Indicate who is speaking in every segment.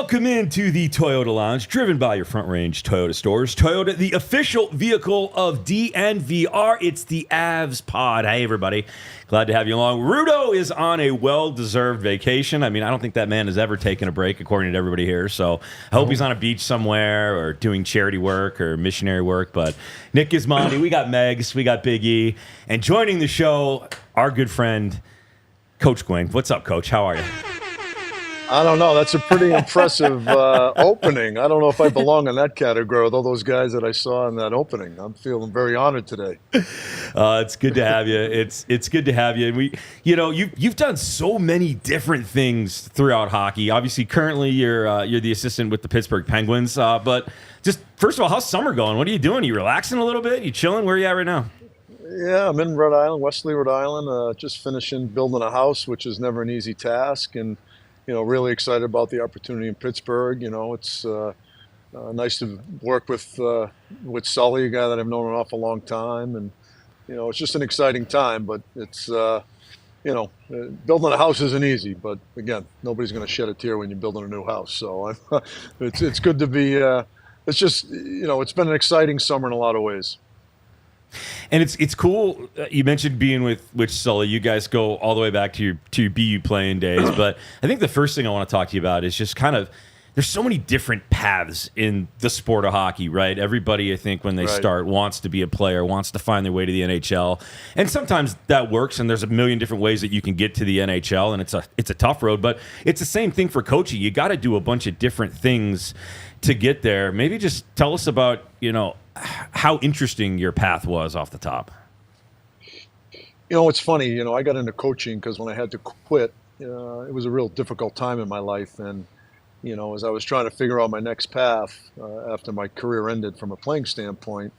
Speaker 1: Welcome into the Toyota Lounge, driven by your Front Range Toyota stores. Toyota, the official vehicle of DNVR. It's the Avs pod. Hey, everybody. Glad to have you along. Rudo is on a well-deserved vacation. I mean, I don't think that man has ever taken a break, according to everybody here. So I hope he's on a beach somewhere or doing charity work or missionary work. But Nick Gismondi, we got Megs, we got Big E. And joining the show, our good friend, Coach Quinn. What's up, Coach? How are you?
Speaker 2: I don't know. That's a pretty impressive opening. I don't know if I belong in that category with all those guys that I saw in that opening. I'm feeling very honored today.
Speaker 1: It's good to have you. It's good to have you. And you've done so many different things throughout hockey. Obviously, currently you're the assistant with the Pittsburgh Penguins. But just first of all, how's summer going? What are you doing? Are you relaxing a little bit? You chilling? Where are you at right now?
Speaker 2: Yeah, I'm in Rhode Island, Westerly, Rhode Island. Just finishing building a house, which is never an easy task, and really excited about the opportunity in Pittsburgh. It's nice to work with Sully, a guy that I've known an awful long time, and it's just an exciting time. But it's building a house isn't easy. But again, nobody's going to shed a tear when you're building a new house. So it's good to be. It's just it's been an exciting summer in a lot of ways.
Speaker 1: And it's cool. You mentioned being with Sully. You guys go all the way back to your BU playing days. But I think the first thing I want to talk to you about is just kind of there's so many different paths in the sport of hockey, right? Everybody, I think, when they start, wants to be a player, wants to find their way to the NHL, and sometimes that works. And there's a million different ways that you can get to the NHL, and it's a tough road. But it's the same thing for coaching. You got to do a bunch of different things to get there. Maybe just tell us about how interesting your path was off the top.
Speaker 2: It's funny. I got into coaching because when I had to quit, it was a real difficult time in my life. And, as I was trying to figure out my next path after my career ended from a playing standpoint,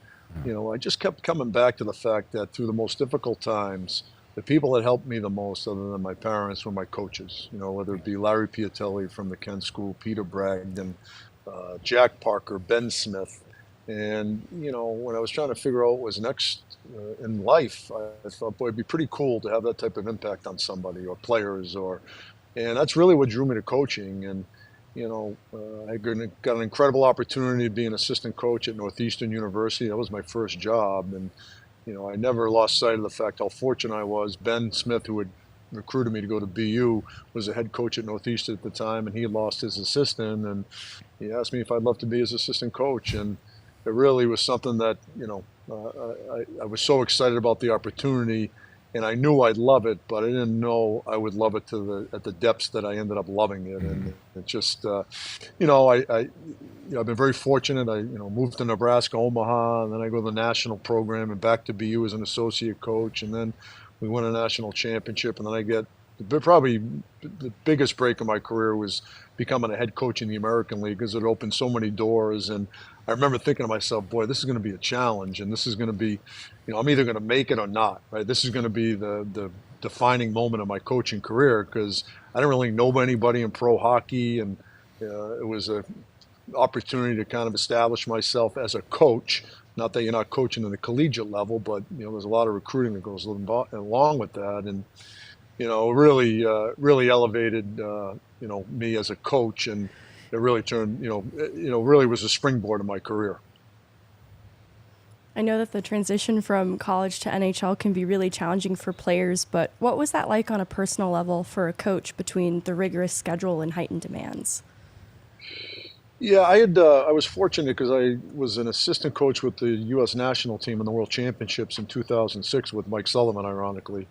Speaker 2: I just kept coming back to the fact that through the most difficult times, the people that helped me the most, other than my parents, were my coaches, whether it be Larry Piatelli from the Kent School, Peter Bragdon, Jack Parker, Ben Smith. And, when I was trying to figure out what was next in life, I thought, boy, it'd be pretty cool to have that type of impact on somebody or players. And that's really what drew me to coaching. And, I got an incredible opportunity to be an assistant coach at Northeastern University. That was my first job. And, I never lost sight of the fact how fortunate I was. Ben Smith, who had recruited me to go to BU, was a head coach at Northeastern at the time, and he lost his assistant. And he asked me if I'd love to be his assistant coach. And it really was something that, I was so excited about the opportunity, and I knew I'd love it, but I didn't know I would love it at the depths that I ended up loving it. And it just, I've been very fortunate. I, moved to Nebraska, Omaha, and then I go to the national program and back to BU as an associate coach. And then we won a national championship, and then I get probably the biggest break in my career was becoming a head coach in the American League, because it opened so many doors. And I remember thinking to myself, boy, this is going to be a challenge, and this is going to be, I'm either going to make it or not, right? This is going to be the defining moment of my coaching career, because I didn't really know anybody in pro hockey, and it was an opportunity to kind of establish myself as a coach. Not that you're not coaching at the collegiate level, but there's a lot of recruiting that goes along with that, and really elevated me as a coach, and it really turned really was a springboard in my career.
Speaker 3: I know that the transition from college to NHL can be really challenging for players, but what was that like on a personal level for a coach between the rigorous schedule and heightened demands?
Speaker 2: Yeah, I was fortunate because I was an assistant coach with the U.S. national team in the World Championships in 2006 with Mike Sullivan, ironically.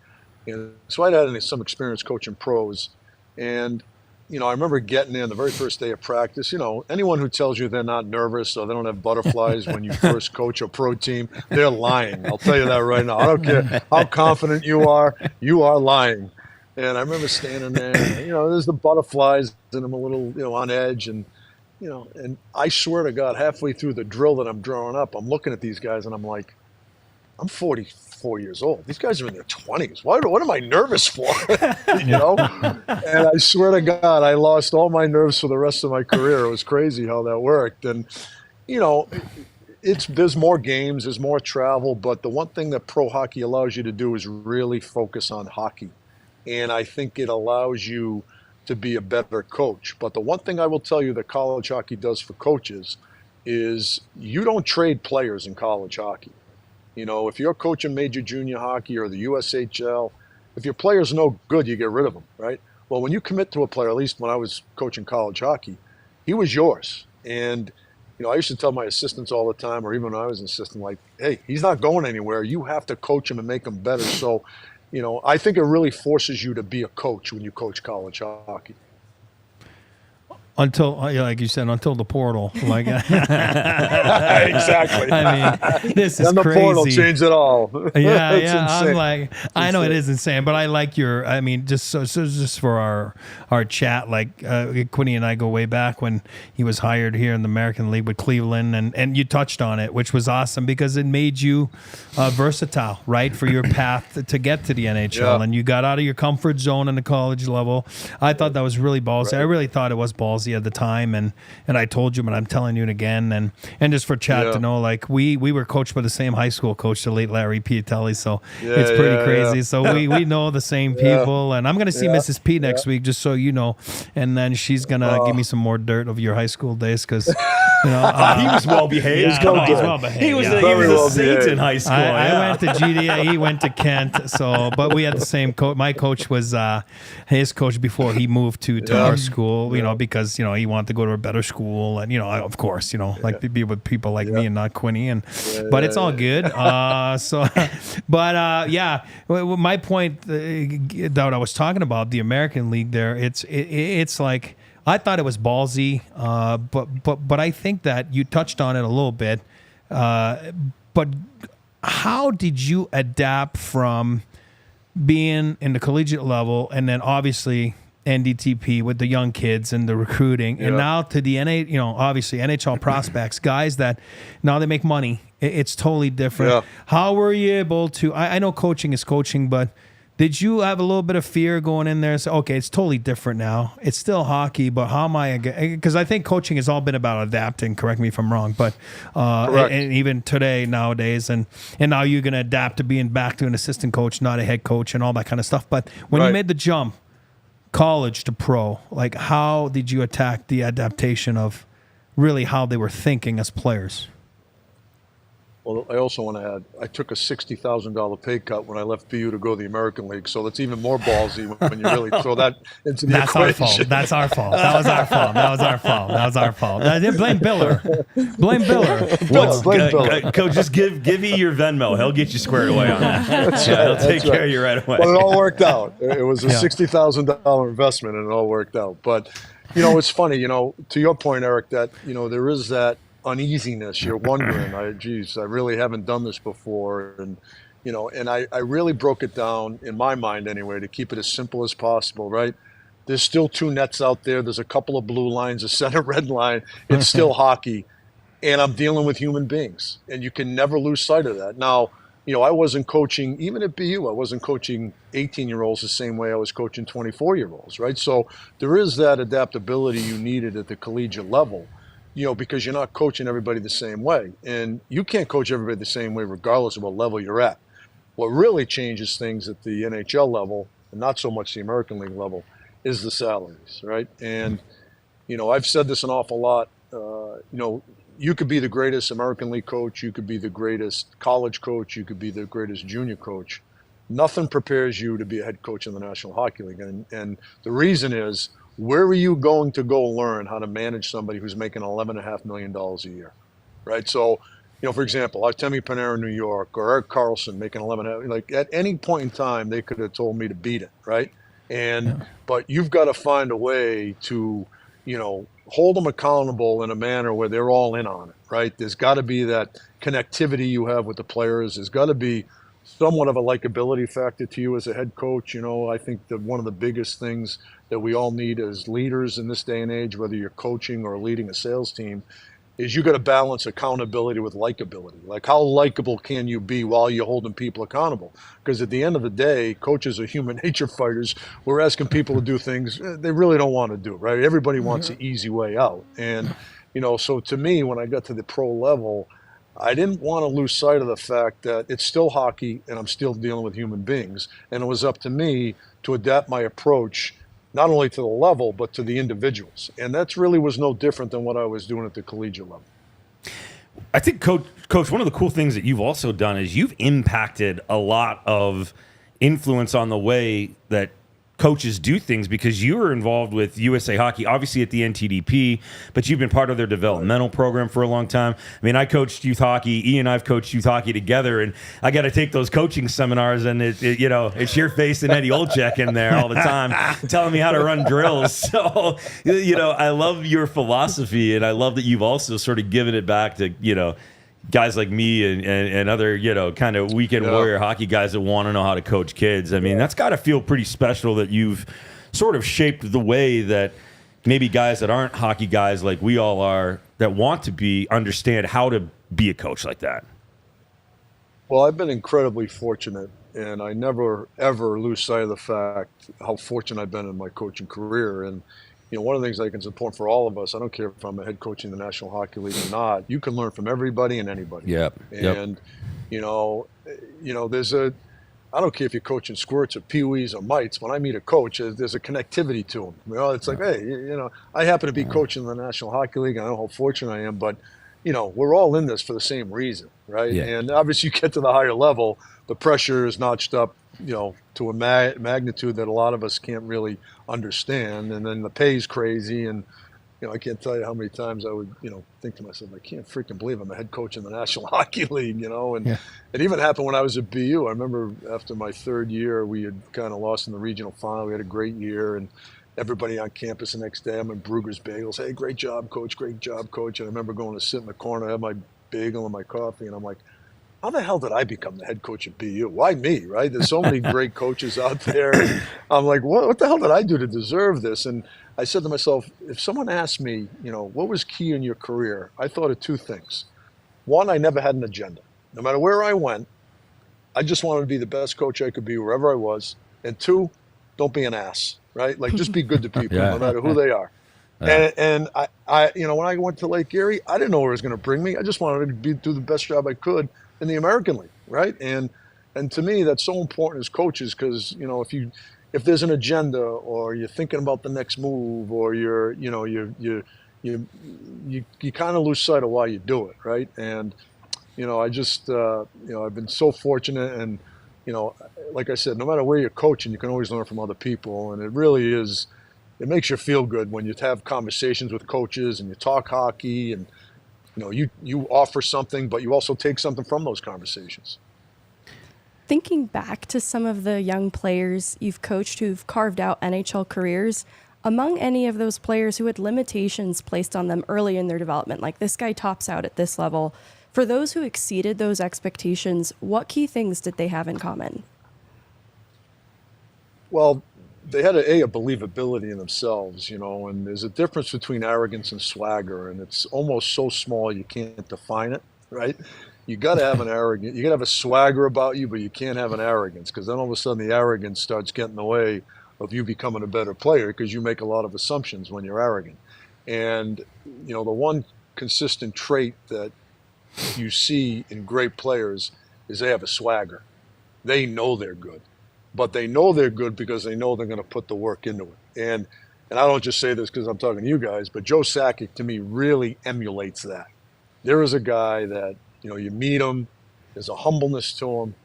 Speaker 2: And so I'd had some experience coaching pros. And, I remember getting in the very first day of practice. Anyone who tells you they're not nervous or they don't have butterflies when you first coach a pro team, they're lying. I'll tell you that right now. I don't care how confident you are lying. And I remember standing there, there's the butterflies, and I'm a little, on edge. And, and I swear to God, halfway through the drill that I'm drawing up, I'm looking at these guys and I'm like, I'm 44 years old. These guys are in their 20s. What am I nervous for? And I swear to God, I lost all my nerves for the rest of my career. It was crazy how that worked. And, there's more games, there's more travel, but the one thing that pro hockey allows you to do is really focus on hockey. And I think it allows you to be a better coach. But the one thing I will tell you that college hockey does for coaches is you don't trade players in college hockey. You know, if you're coaching major junior hockey or the USHL, if your player's no good, you get rid of them, right? Well, when you commit to a player, at least when I was coaching college hockey, he was yours. And, you know, I used to tell my assistants all the time, or even when I was an assistant, like, hey, he's not going anywhere. You have to coach him and make him better. So, you know, I think it really forces you to be a coach when you coach college hockey.
Speaker 4: Until, like you said, until the portal. Like,
Speaker 2: Exactly.
Speaker 4: I mean, this is
Speaker 2: then the
Speaker 4: crazy.
Speaker 2: portal changed it all.
Speaker 4: Yeah,
Speaker 2: It's
Speaker 4: yeah.
Speaker 2: insane.
Speaker 4: I'm like, I know it is insane, but I like your. I mean, just just for our chat, like Quinny and I go way back when he was hired here in the American League with Cleveland, and you touched on it, which was awesome because it made you versatile, right, for your path to get to the NHL,
Speaker 2: Yeah.
Speaker 4: and you got out of your comfort zone in the college level. I thought that was really ballsy.
Speaker 2: Right.
Speaker 4: I really thought it was ballsy at the time, and I told you, but I'm telling you it again, and just for chat
Speaker 2: Yeah.
Speaker 4: to know, like we were coached by the same high school coach, the late Larry Piatelli, so
Speaker 2: Yeah,
Speaker 4: it's pretty
Speaker 2: yeah,
Speaker 4: crazy.
Speaker 2: yeah.
Speaker 4: So we know the same people, and I'm gonna see
Speaker 2: Yeah.
Speaker 4: Mrs. P next week, just so you know, and then she's gonna give me some more dirt of your high school days, because you know
Speaker 1: He was well behaved.
Speaker 4: yeah,
Speaker 1: Come
Speaker 4: no,
Speaker 1: on.
Speaker 4: he's well behaved.
Speaker 1: He was
Speaker 4: yeah.
Speaker 1: a,
Speaker 2: Very well
Speaker 1: saint
Speaker 2: behaved.
Speaker 1: in high school.
Speaker 4: I
Speaker 1: yeah.
Speaker 4: went to GD. He went to Kent. So, but we had the same coach. My coach was his coach before he moved to our school. You know, because you know he wanted to go to a better school, and you know, of course, you know, like to be with people like me and not Quinny. And but it's all good. So, but yeah, my point that I was talking about the American League there. It's like. I thought it was ballsy, but I think that you touched on it a little bit. But how did you adapt from being in the collegiate level and then obviously NDTP with the young kids and the recruiting, and now to the obviously NHL prospects, guys that now they make money. It's totally different.
Speaker 2: Yeah.
Speaker 4: How were you able to? I know coaching is coaching, but did you have a little bit of fear going in there and say, okay, it's totally different now. It's still hockey, but how am I? Because I think coaching has all been about adapting. Correct me if I'm wrong, but and even today, nowadays, and now you're going to adapt to being back to an assistant coach, not a head coach, and all that kind of stuff. But when you made the jump, college to pro, like how did you attack the adaptation of really how they were thinking as players?
Speaker 2: Well, I also want to add, I took a $60,000 pay cut when I left BU to go to the American League, so that's even more ballsy when you really throw that into the
Speaker 4: That's
Speaker 2: equation.
Speaker 4: our fault. That's our fault. That was our fault. That was our fault. That was our fault. Blame Biller. Blame Biller.
Speaker 2: Well, blame Bill.
Speaker 1: Coach, just give E your Venmo. He'll get you squared away on that. He'll take care of you right away.
Speaker 2: But it all worked out. It was a $60,000 investment, and it all worked out. But, you know, it's funny, you know, to your point, Eric, that, you know, there is that uneasiness. You're wondering, I really haven't done this before. And, you know, and I really broke it down, in my mind anyway, to keep it as simple as possible, right? There's still two nets out there. There's a couple of blue lines, a center red line. It's still hockey. And I'm dealing with human beings. And you can never lose sight of that. Now, you know, I wasn't coaching, even at BU, I wasn't coaching 18-year-olds the same way I was coaching 24-year-olds, right? So there is that adaptability you needed at the collegiate level, you know, because you're not coaching everybody the same way. And you can't coach everybody the same way regardless of what level you're at. What really changes things at the NHL level, and not so much the American League level, is the salaries, right? And, you know, I've said this an awful lot. You know, you could be the greatest American League coach, you could be the greatest college coach, you could be the greatest junior coach. Nothing prepares you to be a head coach in the National Hockey League. And the reason is, where are you going to go learn how to manage somebody who's making $11.5 million a year, right? So, you know, for example, Artemi Panarin in New York, or Eric Carlson making 11.5, like at any point in time, they could have told me to beat it, right? And but you've got to find a way to, you know, hold them accountable in a manner where they're all in on it, right? There's got to be that connectivity you have with the players. There's got to be somewhat of a likability factor to you as a head coach. You know, I think that one of the biggest things that we all need as leaders in this day and age, whether you're coaching or leading a sales team, is you got to balance accountability with likability. Like, how likable can you be while you're holding people accountable? Because at the end of the day, coaches are human nature fighters. We're asking people to do things they really don't want to do, right? Everybody wants an easy way out. And, you know, so to me, when I got to the pro level, I didn't want to lose sight of the fact that it's still hockey and I'm still dealing with human beings. And it was up to me to adapt my approach not only to the level, but to the individuals. And that's really was no different than what I was doing at the collegiate level.
Speaker 1: I think, Coach, one of the cool things that you've also done is you've impacted a lot of influence on the way that coaches do things, because you were involved with USA Hockey, obviously at the NTDP, but you've been part of their developmental program for a long time. I mean, I coached youth hockey. Ian and I've coached youth hockey together, and I got to take those coaching seminars, and it's your face and Eddie Olczyk in there all the time telling me how to run drills. So, I love your philosophy, and I love that you've also sort of given it back to, guys like me and other, kind of weekend warrior hockey guys that want to know how to coach kids. I mean, that's got to feel pretty special that you've sort of shaped the way that maybe guys that aren't hockey guys like we all are, that want to understand how to be a coach like that.
Speaker 2: Well, I've been incredibly fortunate, and I never, ever lose sight of the fact how fortunate I've been in my coaching career. And one of the things I think is important for all of us, I don't care if I'm a head coach in the National Hockey League or not, you can learn from everybody and anybody.
Speaker 1: Yep.
Speaker 2: And, I don't care if you're coaching squirts or peewees or mites. When I meet a coach, there's a connectivity to them. It's like, hey, I happen to be coaching the National Hockey League. I know how fortunate I am, but, we're all in this for the same reason, right?
Speaker 1: Yeah.
Speaker 2: And obviously you get to the higher level, the pressure is notched up, to a magnitude that a lot of us can't really understand. And then the pay's crazy. And, I can't tell you how many times I would, think to myself, I can't freaking believe I'm a head coach in the National Hockey League, and it even happened when I was at BU. I remember after my third year, we had kind of lost in the regional final. We had a great year, and everybody on campus the next day, I'm in Brugger's Bagels. Hey, great job, coach. Great job, coach. And I remember going to sit in the corner, have my bagel and my coffee, and I'm like, how the hell did I become the head coach at BU? Why me, right? There's so many great coaches out there. I'm like, what the hell did I do to deserve this? And I said to myself, if someone asked me, what was key in your career? I thought of two things. One, I never had an agenda. No matter where I went, I just wanted to be the best coach I could be wherever I was. And two, don't be an ass, right? Like, just be good to people, no matter who they are. And I when I went to Lake Erie, I didn't know where it was going to bring me. I just wanted to do the best job I could in the American League, right? And to me, that's so important as coaches, because if there's an agenda, or you're thinking about the next move, or you kind of lose sight of why you do it, right? And I just I've been so fortunate, and like I said, no matter where you're coaching, you can always learn from other people, and it really is. It makes you feel good when you have conversations with coaches and you talk hockey, and you offer something, but you also take something from those conversations.
Speaker 3: Thinking back to some of the young players you've coached who've carved out NHL careers, among any of those players who had limitations placed on them early in their development, like this guy tops out at this level, for those who exceeded those expectations, what key things did they have in common?
Speaker 2: Well, they had a believability in themselves, and there's a difference between arrogance and swagger, and it's almost so small you can't define it, right? You got to have an arrogance. You got to have a swagger about you, but you can't have an arrogance, because then all of a sudden the arrogance starts getting in the way of you becoming a better player, because you make a lot of assumptions when you're arrogant. And, the one consistent trait that you see in great players is they have a swagger. They know they're good. But they know they're good because they know they're going to put the work into it. And I don't just say this because I'm talking to you guys, but Joe Sakic, to me, really emulates that. There is a guy that, you meet him, there's a humbleness to him,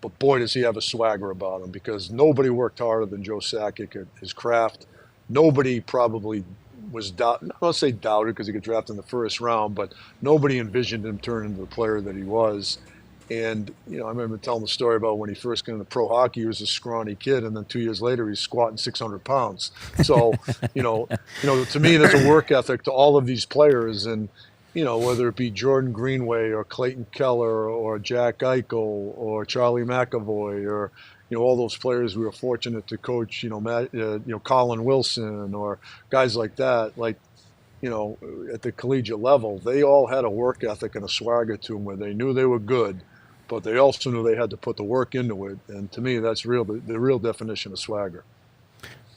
Speaker 2: but boy, does he have a swagger about him, because nobody worked harder than Joe Sakic at his craft. Nobody probably was doubted, I won't say doubted because he got drafted in the first round, but nobody envisioned him turning into the player that he was. And, I remember telling the story about when he first got into pro hockey, he was a scrawny kid, and then 2 years later, he's squatting 600 pounds. So, to me, there's a work ethic to all of these players. And, whether it be Jordan Greenway or Clayton Keller or Jack Eichel or Charlie McAvoy or, all those players we were fortunate to coach, Colin Wilson or guys like that, at the collegiate level, they all had a work ethic and a swagger to them where they knew they were good, but they also knew they had to put the work into it. And to me, that's the real definition of swagger.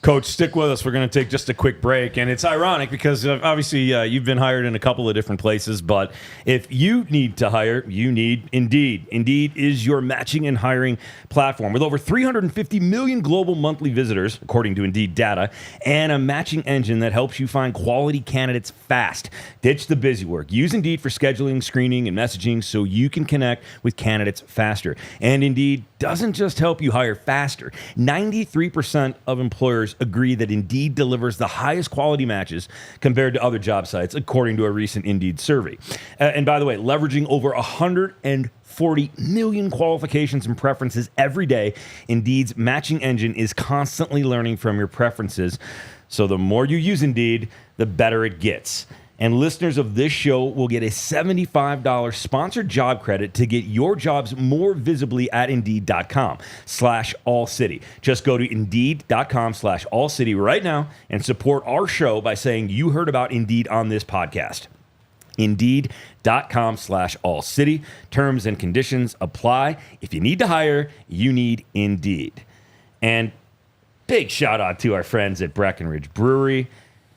Speaker 1: Coach, stick with us. We're going to take just a quick break. And it's ironic because obviously you've been hired in a couple of different places. But if you need to hire, you need Indeed. Indeed is your matching and hiring platform with over 350 million global monthly visitors, according to Indeed data, and a matching engine that helps you find quality candidates fast. Ditch the busy work. Use Indeed for scheduling, screening, and messaging so you can connect with candidates faster. And Indeed doesn't just help you hire faster. 93% of employers agree that Indeed delivers the highest quality matches compared to other job sites, according to a recent Indeed survey. And by the way, leveraging over 140 million qualifications and preferences every day, Indeed's matching engine is constantly learning from your preferences. So the more you use Indeed, the better it gets. And listeners of this show will get a $75 sponsored job credit to get your jobs more visibly at Indeed.com/AllCity. Just go to Indeed.com/AllCity right now and support our show by saying you heard about Indeed on this podcast. Indeed.com/AllCity. Terms and conditions apply. If you need to hire, you need Indeed. And big shout out to our friends at Breckenridge Brewery.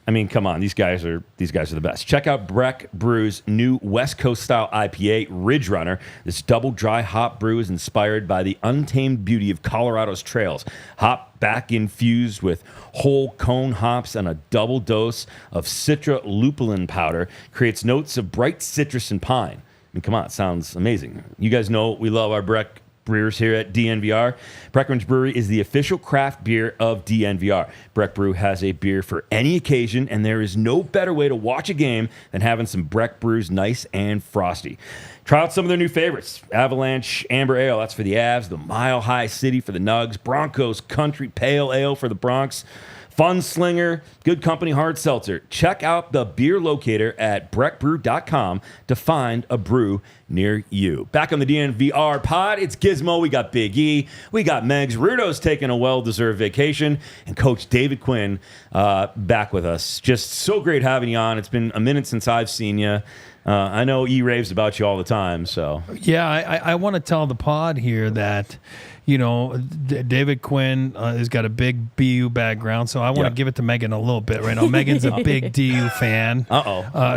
Speaker 1: I mean, come on, these guys are the best. Check out Breck Brew's new West Coast style IPA, Ridge Runner. This double dry hop brew is inspired by the untamed beauty of Colorado's trails. Hop back infused with whole cone hops and a double dose of Citra lupulin powder creates notes of bright citrus and pine. I mean, come on, it sounds amazing. You guys know we love our Breck Brewers here at DNVR. Breckenridge Brewery is the official craft beer of DNVR. Breck Brew has a beer for any occasion, and there is no better way to watch a game than having some Breck Brews nice and frosty. Try out some of their new favorites. Avalanche Amber Ale, that's for the Avs. The Mile High City for the Nugs. Broncos Country Pale Ale for the Bronx. Fun Slinger, Good Company Hard Seltzer. Check out the beer locator at breckbrew.com to find a brew near you. Back on the DNVR pod, it's Gizmo. We got Big E. We got Megs. Rudo's taking a well-deserved vacation. And Coach David Quinn back with us. Just so great having you on. It's been a minute since I've seen you. I know E raves about you all the time. So
Speaker 4: Yeah, I want to tell the pod here that, you know, David Quinn has got a big BU background, so I want to give it to Meghan a little bit right now. Meghan's a big DU fan.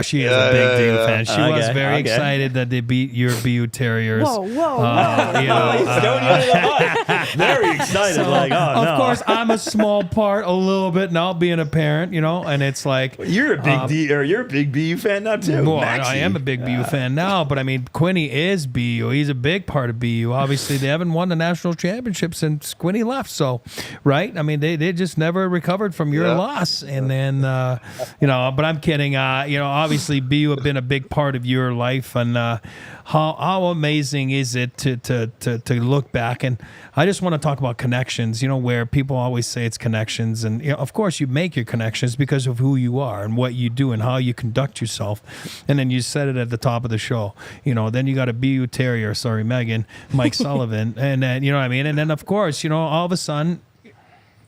Speaker 4: She is a big DU fan. She was very excited that they beat your BU Terriers.
Speaker 3: Whoa.
Speaker 4: You know,
Speaker 1: very excited.
Speaker 4: so,
Speaker 1: like, oh, no.
Speaker 4: Of course, I'm a small part, a little bit now, being a parent, you know, and it's like
Speaker 1: You're a big you're a big BU fan now too.
Speaker 4: well,
Speaker 1: Maxie.
Speaker 4: I am a big BU fan now, but I mean, Quinny is BU. He's a big part of BU. Obviously, they haven't won the national championship since Quinny left. So, right? I mean, they just never recovered from your loss. And then, you know, but I'm kidding. You know, obviously, BU have been a big part of your life. And how amazing is it to look back? And I just want to talk about connections, you know, where people always say it's connections. And, you know, of course, you make your connections because of who you are and what you do and how you conduct yourself. And then you said it at the top of the show, you know, then you got a BU Terrier, sorry, Meghan, Mike Sullivan. And then, you know what I mean? And then, of course, you know, all of a sudden,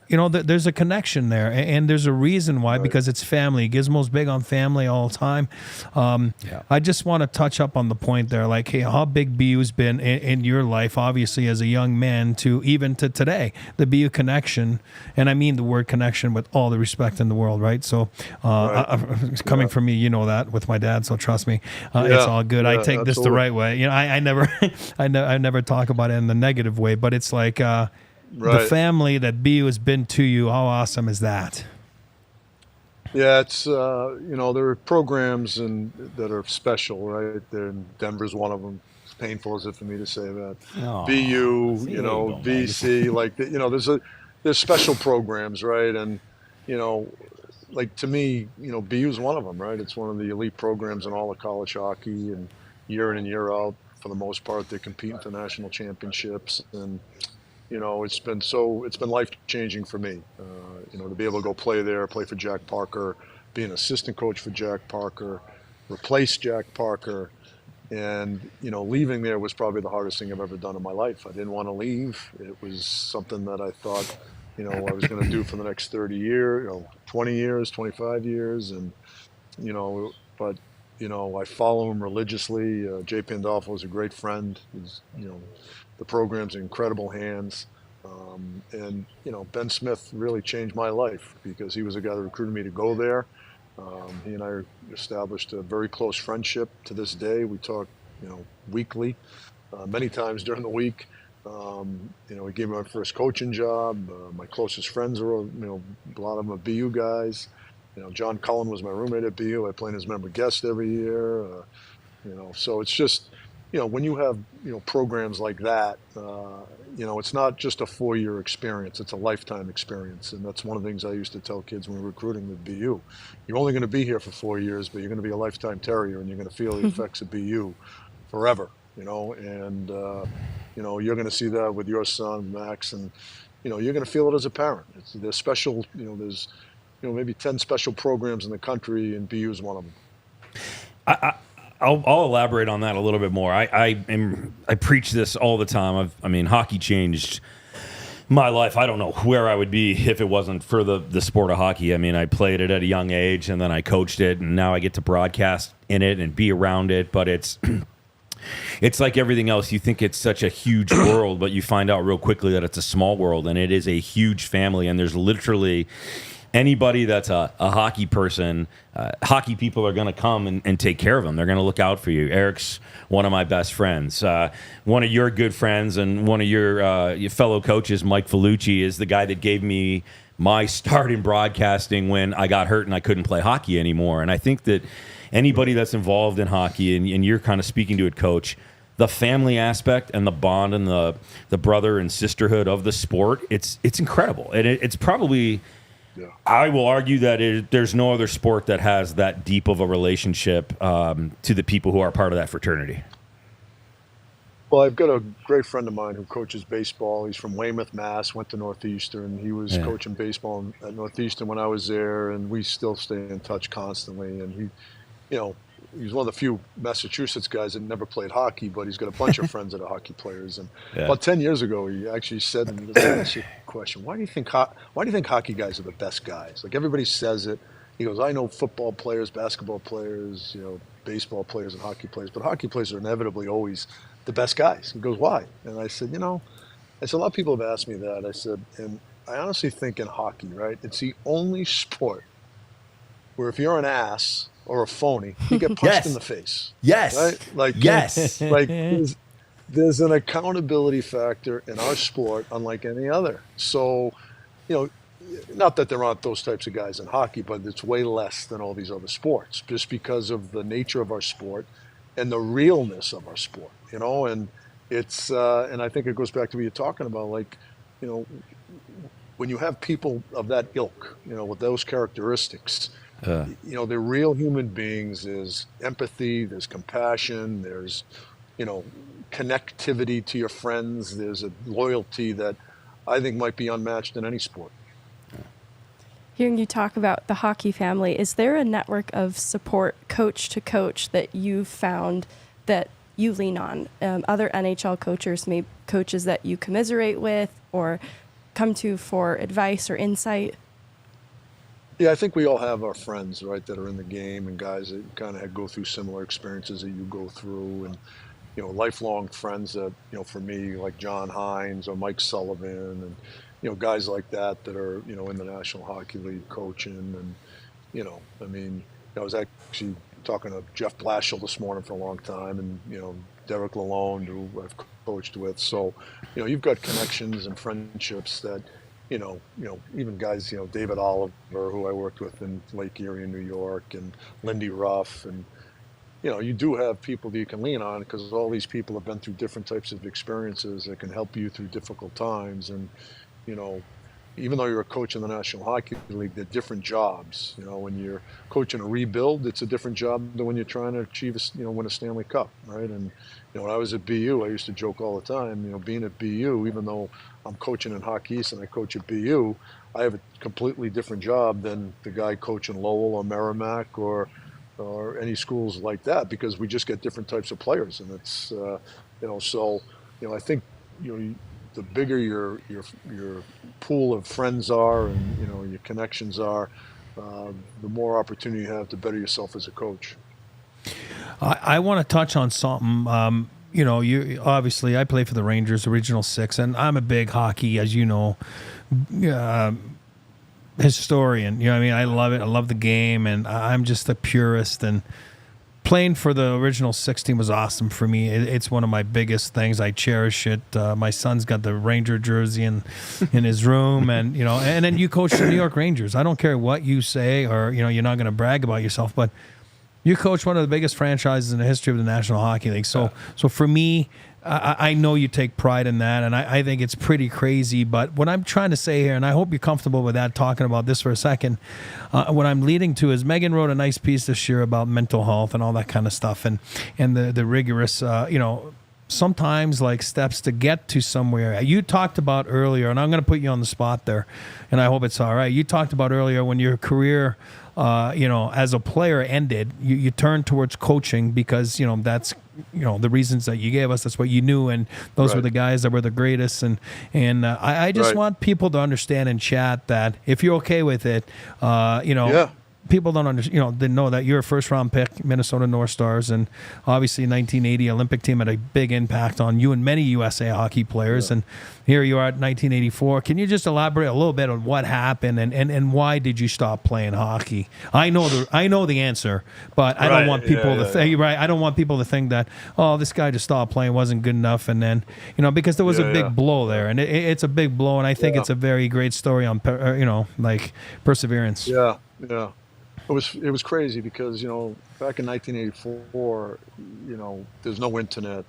Speaker 4: you know, there's a connection there, and there's a reason why, because it's family. Gizmo's big on family all the time. I just want to touch up on the point there, like, hey, how big BU's been in your life, obviously, as a young man, to even to today, the BU connection, and I mean the word connection with all the respect in the world, right? So, coming from me, you know that with my dad, so trust me, it's all good. I take this the right way. You know, I never, I never talk about it in the negative way, but it's like, the family that BU has been to you, how awesome is that?
Speaker 2: Yeah, it's you know, there are programs that are special, right? Denver's one of them. It's painful as it for me to say that. BU, you know, VC, like you know, there's special programs, right? And you know, like to me, you know, BU's one of them, right? It's one of the elite programs in all of college hockey, and year in and year out, for the most part, they're competing for national championships. And you know, it's been life-changing for me, you know, to be able to go play there, play for Jack Parker, be an assistant coach for Jack Parker, replace Jack Parker. And, you know, leaving there was probably the hardest thing I've ever done in my life. I didn't want to leave. It was something that I thought, you know, I was going to do for the next 30 years, you know, 20 years, 25 years. And, you know, but, you know, I follow him religiously. Jay Pandolfo is a great friend. He's, you know, the program's in incredible hands. And, Ben Smith really changed my life because he was the guy that recruited me to go there. He and I established a very close friendship to this day. We talk, weekly, many times during the week. He gave me my first coaching job. My closest friends are, a lot of them are BU guys. John Cullen was my roommate at BU. I play as member guest every year. So it's just, when you have, programs like that, it's not just a 4-year experience, it's a lifetime experience. And that's one of the things I used to tell kids when we were recruiting with BU. You're only going to be here for 4 years, but you're going to be a lifetime Terrier, and you're going to feel the effects of BU forever, and, you're going to see that with your son, Max, and, you're going to feel it as a parent. There's special, there's, maybe 10 special programs in the country, and BU is one of them.
Speaker 1: I'll elaborate on that a little bit more. I preach this all the time. Hockey changed my life. I don't know where I would be if it wasn't for the sport of hockey. I played it at a young age, and then I coached it, and now I get to broadcast in it and be around it. But it's like everything else. You think it's such a huge world, but you find out real quickly that it's a small world, and it is a huge family, and there's literally anybody that's a hockey person, hockey people are going to come and take care of them. They're going to look out for you. Eric's one of my best friends. One of your good friends and one of your fellow coaches, Mike Felucci, is the guy that gave me my start in broadcasting when I got hurt and I couldn't play hockey anymore. And I think that anybody that's involved in hockey, and you're kind of speaking to it, Coach, the family aspect and the bond and the brother and sisterhood of the sport, it's incredible. And it's probably... Yeah. I will argue that there's no other sport that has that deep of a relationship to the people who are part of that fraternity.
Speaker 2: Well, I've got a great friend of mine who coaches baseball. He's from Weymouth, Mass., went to Northeastern. He was coaching baseball at Northeastern when I was there, and we still stay in touch constantly. And he's one of the few Massachusetts guys that never played hockey, but he's got a bunch of friends that are hockey players. And about 10 years ago, he actually said, and he goes, "Let me ask you a question. Why do you think hockey guys are the best guys? Like, everybody says it." He goes, "I know football players, basketball players, baseball players and hockey players, but hockey players are inevitably always the best guys." He goes, "Why?" And I said, a lot of people have asked me that. I said, and I honestly think in hockey, right, it's the only sport where if you're an ass or a phony, you get punched in the face.
Speaker 1: Yes.
Speaker 2: Right? Like,
Speaker 1: yes.
Speaker 2: Like, there's an accountability factor in our sport unlike any other. So, not that there aren't those types of guys in hockey, but it's way less than all these other sports just because of the nature of our sport and the realness of our sport, and it's, and I think it goes back to what you're talking about, like, when you have people of that ilk, with those characteristics, they're real human beings. There's empathy, there's compassion, there's, connectivity to your friends. There's a loyalty that I think might be unmatched in any sport.
Speaker 3: Hearing you talk about the hockey family, is there a network of support coach to coach that you've found that you lean on? Other NHL coaches that you commiserate with or come to for advice or insight?
Speaker 2: Yeah, I think we all have our friends, right, that are in the game and guys that kind of go through similar experiences that you go through, and, lifelong friends that, for me, like John Hines or Mike Sullivan and, guys like that are, in the National Hockey League coaching. And, I was actually talking to Jeff Blashill this morning for a long time, and, Derek Lalonde, who I've coached with. So, you've got connections and friendships that, even guys, David Oliver, who I worked with in Lake Erie in New York, and Lindy Ruff, and, you do have people that you can lean on because all these people have been through different types of experiences that can help you through difficult times. And, even though you're a coach in the National Hockey League, they're different jobs. When you're coaching a rebuild, it's a different job than when you're trying to achieve, win a Stanley Cup, right? And, when I was at BU, I used to joke all the time, being at BU, even though I'm coaching in Hockey East and I coach at BU, I have a completely different job than the guy coaching Lowell or Merrimack or any schools like that, because we just get different types of players. And it's, so, I think, the bigger your pool of friends are and, your connections are, the more opportunity you have to better yourself as a coach.
Speaker 4: I want to touch on something. you obviously I play for the Rangers, Original Six, and I'm a big hockey, as you know, historian. You know what I mean? I love it. I love the game, and I'm just a purist. And playing for the Original Six team was awesome for me. It's one of my biggest things. I cherish it. My son's got the Ranger jersey in his room, and and then you coach the New York Rangers. I don't care what you say, or you're not going to brag about yourself, but you coach one of the biggest franchises in the history of the National Hockey League. So for me, I know you take pride in that, and I think it's pretty crazy. But what I'm trying to say here, and I hope you're comfortable with that, talking about this for a second, what I'm leading to is Meghan wrote a nice piece this year about mental health and all that kind of stuff, and the rigorous, sometimes like steps to get to somewhere. You talked about earlier, and I'm going to put you on the spot there, and I hope it's all right. You talked about earlier when your career as a player ended, you turned towards coaching because, that's, the reasons that you gave us, that's what you knew. And those were the guys that were the greatest. And I just want people to understand in chat that if you're okay with it, people don't understand, didn't know that you're a first-round pick, Minnesota North Stars, and obviously 1980 Olympic team had a big impact on you and many USA hockey players. And here you are at 1984. Can you just elaborate a little bit on what happened and why did you stop playing hockey? I know the answer, but I don't want people to think. Right, I don't want people to think that this guy just stopped playing, wasn't good enough, and then because there was a big blow there, and it's a big blow, and I think it's a very great story on like perseverance.
Speaker 2: Yeah. It was crazy because, back in 1984, there's no internet.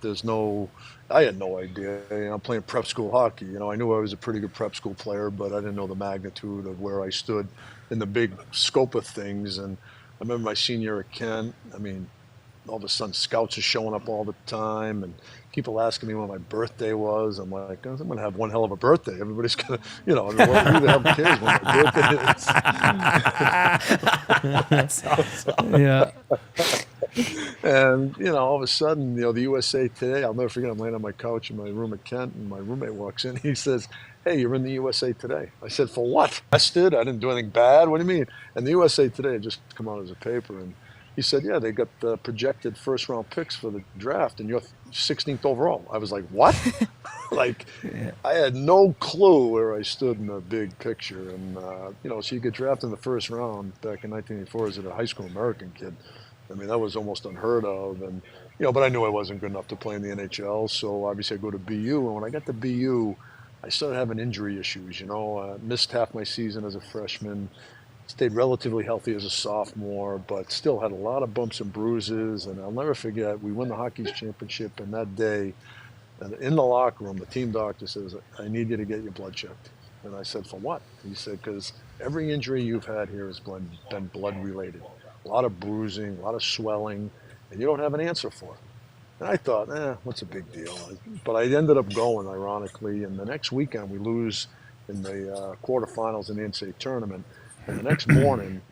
Speaker 2: I had no idea. I'm playing prep school hockey. I knew I was a pretty good prep school player, but I didn't know the magnitude of where I stood in the big scope of things. And I remember my senior year at Kent. All of a sudden scouts are showing up all the time and people asking me when my birthday was. I'm like, I'm going to have one hell of a birthday. Everybody's going to, who the hell cares when my birthday is?
Speaker 1: That's awesome.
Speaker 4: Yeah.
Speaker 2: And, all of a sudden, the USA Today, I'll never forget, I'm laying on my couch in my room at Kent and my roommate walks in. He says, "Hey, you're in the USA Today." I said, "For what?" Arrested? I didn't do anything bad. What do you mean? And the USA Today had just come out as a paper, and he said, "Yeah, they got the projected first-round picks for the draft, and you're 16th overall." I was like, "What?" I had no clue where I stood in the big picture. And, so you get drafted in the first round back in 1984 as a high school American kid. That was almost unheard of. And, but I knew I wasn't good enough to play in the NHL. So obviously I go to BU. And when I got to BU, I started having injury issues. Missed half my season as a freshman. Stayed relatively healthy as a sophomore, but still had a lot of bumps and bruises. And I'll never forget, we won the Hockey's championship, and that day, in the locker room, the team doctor says, "I need you to get your blood checked." And I said, "For what?" He said, "Because every injury you've had here has been blood-related. A lot of bruising, a lot of swelling, and you don't have an answer for it." And I thought, what's a big deal? But I ended up going, ironically, and the next weekend we lose in the quarterfinals in the NCAA tournament. And the next morning,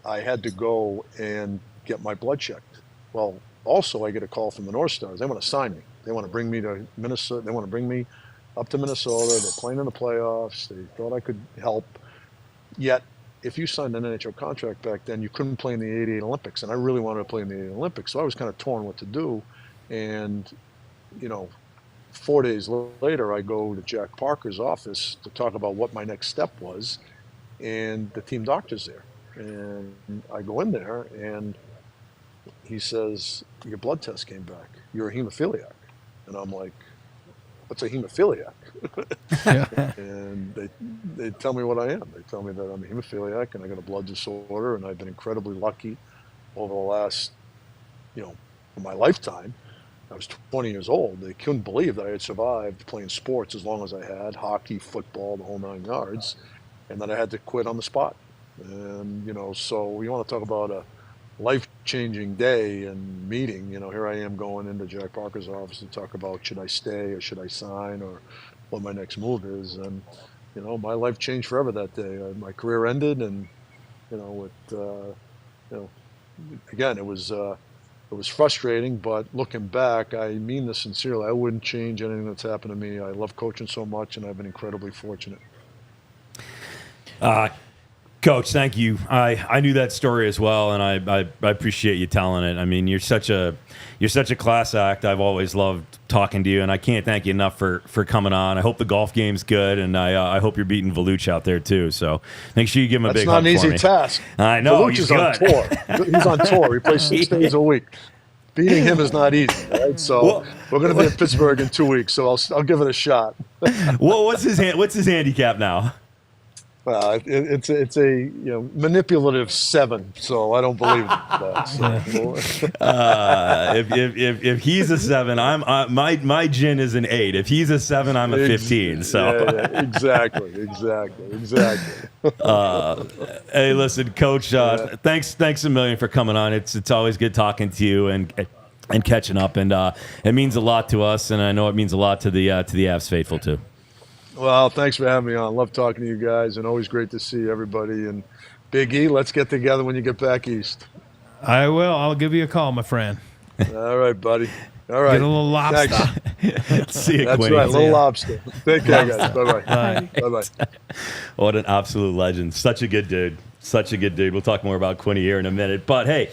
Speaker 2: I had to go and get my blood checked. Well, also I get a call from the North Stars. They want to sign me. They want to bring me to Minnesota. They want to bring me up to Minnesota. They're playing in the playoffs. They thought I could help. Yet, if you signed an NHL contract back then, you couldn't play in the '88 Olympics. And I really wanted to play in the '88 Olympics. So I was kind of torn what to do. And, 4 days later, I go to Jack Parker's office to talk about what my next step was. And the team doctor's there. And I go in there, and he says, "Your blood test came back. You're a hemophiliac." And I'm like, "What's a hemophiliac?" And they tell me what I am. They tell me that I'm a hemophiliac, and I got a blood disorder, and I've been incredibly lucky over the last, my lifetime. I was 20 years old. They couldn't believe that I had survived playing sports as long as I had, hockey, football, the whole 9 yards. And then I had to quit on the spot. And, so we want to talk about a life-changing day and meeting. Here I am going into Jack Parker's office to talk about should I stay or should I sign or what my next move is. And, my life changed forever that day. My career ended, and, again, it was frustrating, but looking back, I mean this sincerely. I wouldn't change anything that's happened to me. I love coaching so much, and I've been incredibly fortunate.
Speaker 1: Coach, thank you. I knew that story as well, and I appreciate you telling it. I mean, you're such a class act. I've always loved talking to you, and I can't thank you enough for coming on. I hope the golf game's good, and I hope you're beating Valuch out there too. So make sure you give him a big hug for me.
Speaker 2: That's not an easy task.
Speaker 1: I know.
Speaker 2: Valuch is on tour. He's on tour. He plays 6 days a week. Beating him is not easy, right? So we're going to be in Pittsburgh in 2 weeks, so I'll give it a shot.
Speaker 1: Well, what's his handicap now?
Speaker 2: It's a manipulative 7, so I don't believe that. So.
Speaker 1: If he's a 7, my gin is an 8. If he's a 7, I'm a 15. So
Speaker 2: exactly.
Speaker 1: Hey, listen, Coach. Thanks a million for coming on. It's always good talking to you and catching up, and it means a lot to us, and I know it means a lot to the Avs faithful too.
Speaker 2: Well, thanks for having me on. Love talking to you guys, and always great to see everybody. And Big E, let's get together when you get back east.
Speaker 4: I will. I'll give you a call, my friend.
Speaker 2: All right, buddy. All right.
Speaker 4: Get a little lobster.
Speaker 1: See you,
Speaker 2: That's
Speaker 1: Quinny.
Speaker 2: right, little lobster. Take care, guys. Bye-bye. Bye-bye.
Speaker 1: What an absolute legend. Such a good dude. We'll talk more about Quinny here in a minute. But, hey,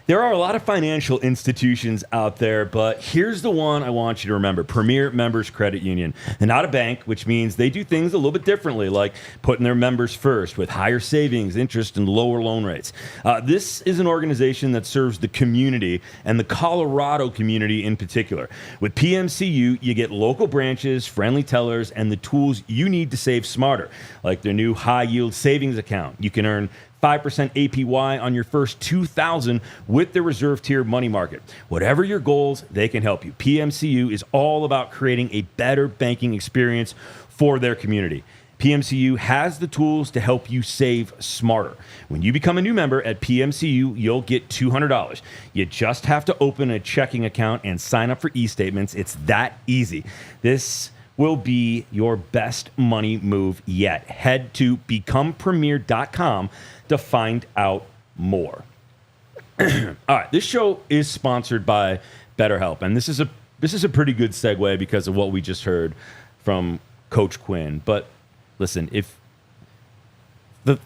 Speaker 1: there are a lot of financial institutions out there, but here's the one I want you to remember. Premier Members Credit Union. They're not a bank, which means they do things a little bit differently, like putting their members first with higher savings, interest, and lower loan rates. This is an organization that serves the community and the Colorado community in particular. With PMCU, you get local branches, friendly tellers, and the tools you need to save smarter, like their new high-yield savings account. You can earn 5% APY on your first $2,000 with the reserve tier money market. Whatever your goals, they can help you. PMCU is all about creating a better banking experience for their community. PMCU has the tools to help you save smarter. When you become a new member at PMCU, you'll get $200. You just have to open a checking account and sign up for e-statements. It's that easy. This will be your best money move yet. Head to becomepremier.com to find out more. All right, this show is sponsored by BetterHelp, and this is a pretty good segue because of what we just heard from Coach Quinn. But listen, if the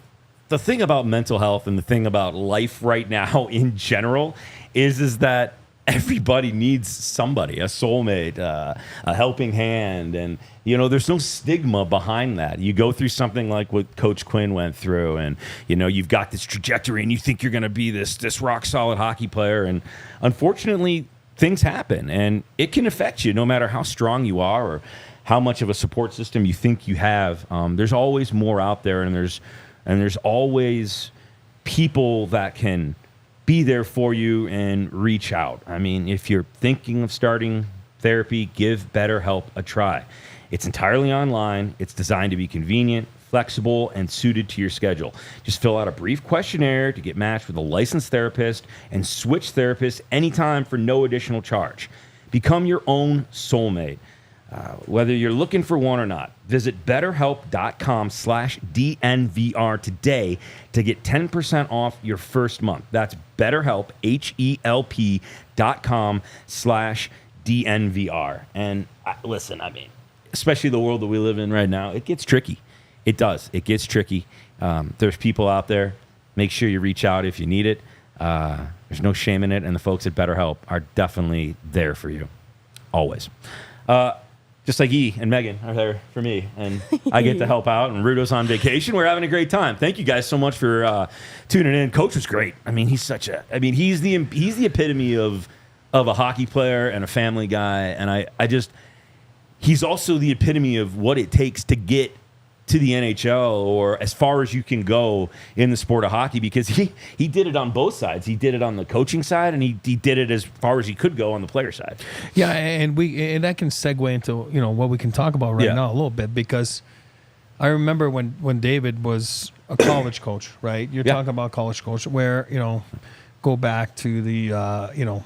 Speaker 1: thing about mental health and the thing about life right now in general is that everybody needs somebody, a soulmate, a helping hand. And, there's no stigma behind that. You go through something like what Coach Quinn went through, and, you've got this trajectory and you think you're going to be this rock solid hockey player. And unfortunately, things happen and it can affect you no matter how strong you are or how much of a support system you think you have. There's always more out there, and there's always people that can be there for you and reach out. I mean, if you're thinking of starting therapy, give BetterHelp a try. It's entirely online. It's designed to be convenient, flexible, and suited to your schedule. Just fill out a brief questionnaire to get matched with a licensed therapist and switch therapists anytime for no additional charge. Become your own soulmate. Whether you're looking for one or not, visit BetterHelp.com/DNVR today to get 10% off your first month. That's BetterHelp, HELP.com/DNVR. And listen, I mean, especially the world that we live in right now, it gets tricky. It does. It gets tricky. There's people out there. Make sure you reach out if you need it. There's no shame in it, and the folks at BetterHelp are definitely there for you. Always. Just like E and Megan are there for me, and I get to help out, and Rudo's on vacation. We're having a great time. Thank you guys so much for tuning in. Coach was great. I mean, he's the epitome of a hockey player and a family guy, and he's also the epitome of what it takes to get to the NHL or as far as you can go in the sport of hockey, because he did it on both sides. He did it on the coaching side, and he did it as far as he could go on the player side.
Speaker 4: Yeah, and that can segue into what we can talk about right now a little bit, because I remember when David was a college coach, right? You're talking about college coach where go back to the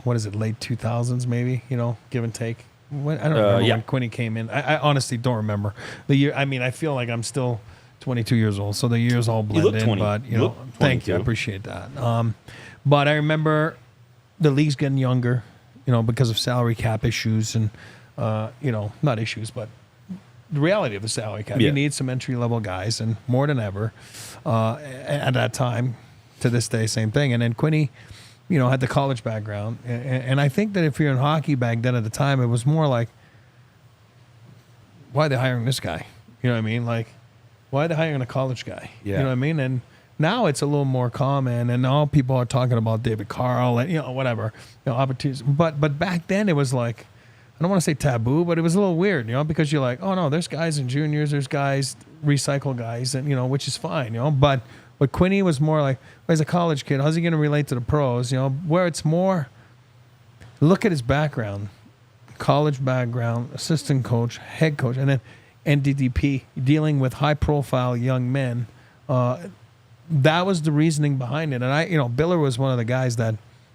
Speaker 4: what is it, late 2000s maybe, give and take. I don't remember when Quinny came in. I honestly don't remember the year. I mean, I feel like I'm still 22 years old, so the years all blend in. 20. But thank you, I appreciate that. But I remember the league's getting younger, because of salary cap issues and not issues, but the reality of the salary cap.
Speaker 1: Yeah.
Speaker 4: You need some entry-level guys, and more than ever at that time, to this day, same thing. And then Quinny, had the college background. And I think that if you're in hockey back then at the time, it was more like, why are they hiring this guy? You know what I mean? Like, why are they hiring a college guy?
Speaker 1: Yeah.
Speaker 4: You know what I mean? And now it's a little more common, and all people are talking about David Carl and, whatever, opportunities. But back then it was like, I don't want to say taboo, but it was a little weird, because you're like, oh no, there's guys in juniors, there's guys, recycle guys, and, which is fine, But Quinny was more like, well, he's a college kid. How's he going to relate to the pros? Where it's more, look at his background, college background, assistant coach, head coach, and then NDDP, dealing with high-profile young men. That was the reasoning behind it. And Biller was one of the guys that,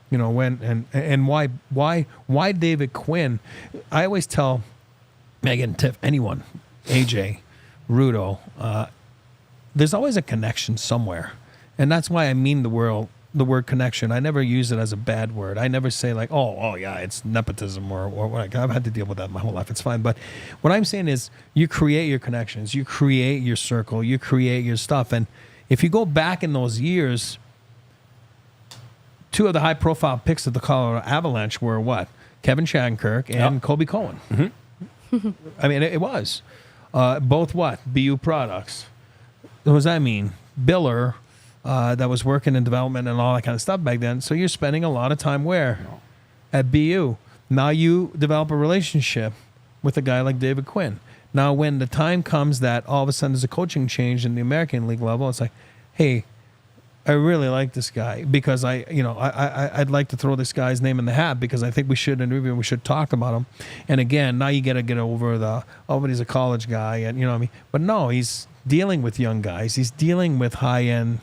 Speaker 4: went and why David Quinn. I always tell Meghan, Tiff, anyone, AJ, Rudo, there's always a connection somewhere. And that's why I mean the word connection. I never use it as a bad word. I never say like, oh yeah, it's nepotism or what. I've had to deal with that my whole life. It's fine. But what I'm saying is you create your connections, you create your circle, you create your stuff. And if you go back in those years, two of the high-profile picks of the Colorado Avalanche were what? Kevin Shattenkirk and Kobe Cohen. Mm-hmm. I mean, it was. Both what? BU products. What does that mean? Biller, that was working in development and all that kind of stuff back then. So you're spending a lot of time where? No. At BU. Now you develop a relationship with a guy like David Quinn. Now when the time comes that all of a sudden there's a coaching change in the American League level, it's like, hey, I really like this guy because I'd like to throw this guy's name in the hat because I think we should interview him, we should talk about him. And again, now you got to get over but he's a college guy and you know what I mean. But no, he's dealing with young guys. He's dealing with high end.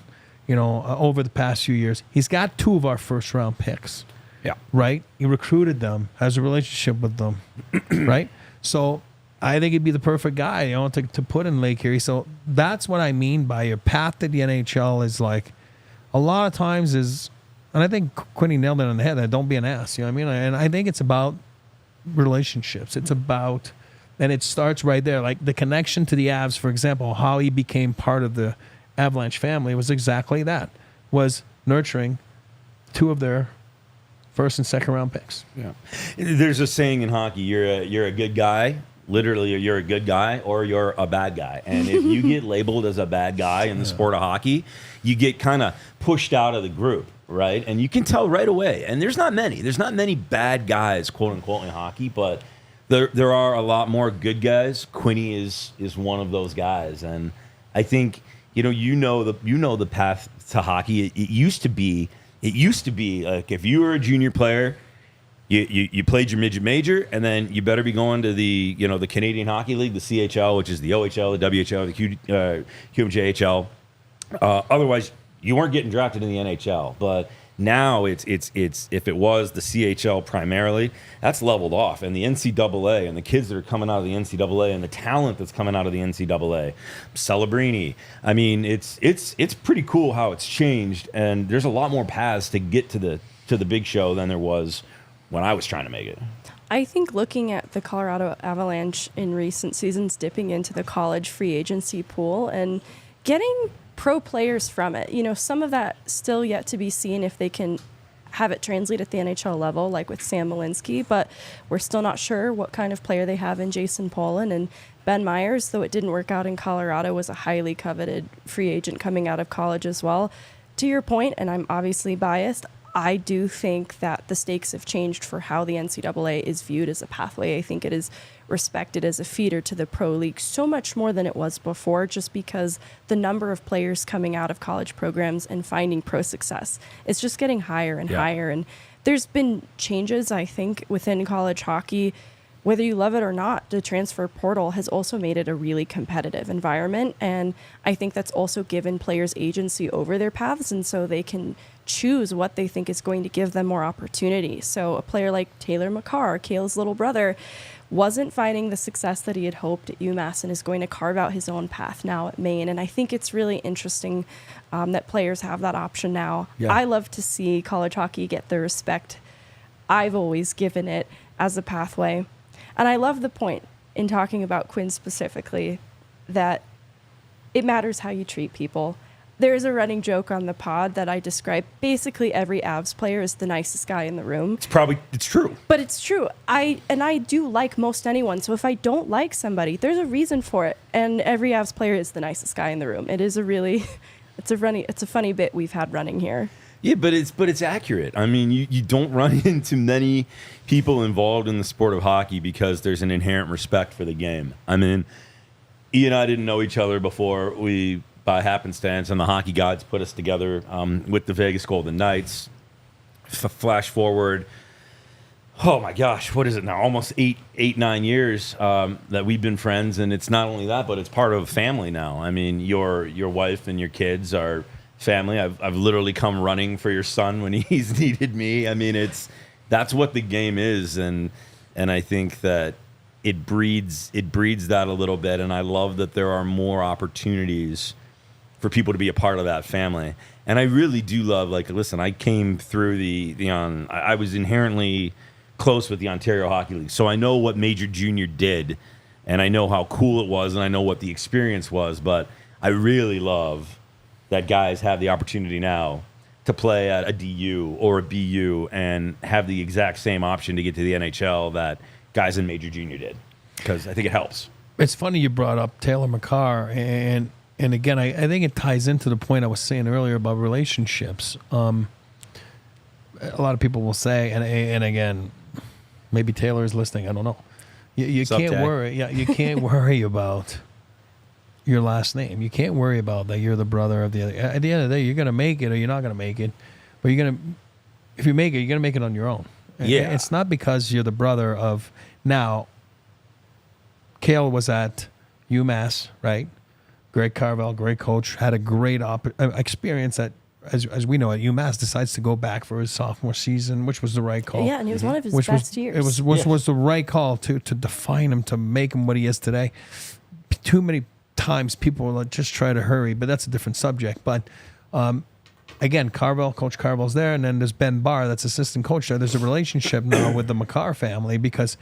Speaker 4: Over the past few years, he's got 2 of our first round picks.
Speaker 1: Yeah.
Speaker 4: Right. He recruited them, has a relationship with them. Right. So I think he'd be the perfect guy, to put in Lake Erie. So that's what I mean by your path to the NHL is like. A lot of times is, and I think Quinny nailed it on the head, that don't be an ass, you know what I mean? And I think it's about relationships. It's about, and it starts right there. Like the connection to the Avs, for example, how he became part of the Avalanche family was exactly that, was nurturing 2 of their first and second round picks.
Speaker 1: Yeah. There's a saying in hockey, you're a good guy. Literally, you're a good guy or you're a bad guy. And if you get labeled as a bad guy in the sport of hockey, you get kind of pushed out of the group, right? And you can tell right away. And there's not many. There's not many bad guys, quote unquote, in hockey, but there are a lot more good guys. Quinny is one of those guys. And I think, the path to hockey. It used to be like if you were a junior player, You played your midget major, and then you better be going to the the Canadian Hockey League, the CHL, which is the OHL, the WHL, the QMJHL. Otherwise, you weren't getting drafted in the NHL. But now it's if it was the CHL primarily, that's leveled off, and the NCAA and the kids that are coming out of the NCAA and the talent that's coming out of the NCAA, Celebrini. I mean, it's pretty cool how it's changed, and there's a lot more paths to get to the big show than there was when I was trying to make it.
Speaker 3: I think looking at the Colorado Avalanche in recent seasons, dipping into the college free agency pool and getting pro players from it, some of that still yet to be seen if they can have it translate at the NHL level, like with Sam Malinsky, but we're still not sure what kind of player they have in Jason Polin. And Ben Myers, though it didn't work out in Colorado, was a highly coveted free agent coming out of college as well. To your point, and I'm obviously biased, I do think that the stakes have changed for how the NCAA is viewed as a pathway. I think it is respected as a feeder to the pro league so much more than it was before, just because the number of players coming out of college programs and finding pro success is just getting higher and higher. And there's been changes, I think, within college hockey. Whether you love it or not, the transfer portal has also made it a really competitive environment. And I think that's also given players agency over their paths, and so they can choose what they think is going to give them more opportunity. So a player like Taylor McCarr, Kale's little brother, wasn't finding the success that he had hoped at UMass and is going to carve out his own path now at Maine. And I think it's really interesting that players have that option now. Yeah. I love to see college hockey get the respect I've always given it as a pathway. And I love the point. in talking about Quinn specifically, that it matters how you treat people. There's a running joke on the pod that I describe basically every Avs player is the nicest guy in the room.
Speaker 1: It's true.
Speaker 3: But it's true. I do like most anyone. So if I don't like somebody, there's a reason for it. And every Avs player is the nicest guy in the room. It is a really, it's a funny bit we've had running here.
Speaker 1: Yeah, but it's accurate. I mean, you don't run into many people involved in the sport of hockey because there's an inherent respect for the game. I mean, E and I didn't know each other before we, by happenstance, and the hockey gods put us together with the Vegas Golden Knights. Flash forward, oh my gosh, what is it now? Almost 9 years that we've been friends, and it's not only that, but it's part of family now. I mean, your wife and your kids are family. I've literally come running for your son when he's needed me. I mean, that's what the game is, and I think that it breeds that a little bit, and I love that there are more opportunities for people to be a part of that family. And I really do love, like, listen, I came through I was inherently close with the Ontario Hockey League, so I know what Major Junior did, and I know how cool it was, and I know what the experience was, but I really love that guys have the opportunity now to play at a DU or a BU and have the exact same option to get to the NHL that guys in Major Junior did, because I think it helps.
Speaker 4: It's funny you brought up Taylor McCarr, and again, I think it ties into the point I was saying earlier about relationships. A lot of people will say, and again, maybe Taylor is listening. I don't know. You can't worry. Yeah, you can't worry about your last name. You can't worry about that you're the brother of the other. At the end of the day, you're gonna make it or you're not gonna make it. But if you make it, you're gonna make it on your own.
Speaker 1: Yeah,
Speaker 4: it's not because you're the brother of. Now, Cale was at UMass, right? Greg Carvel, great coach, had a great experience that, as we know, at UMass, decides to go back for his sophomore season, which was the right call.
Speaker 3: Yeah, and it was one of his best years.
Speaker 4: It was the right call to define him, to make him what he is today. Too many times people will just try to hurry, but that's a different subject. But again, Coach Carvel's there, and then there's Ben Barr, that's assistant coach there. There's a relationship now with the McCarr family because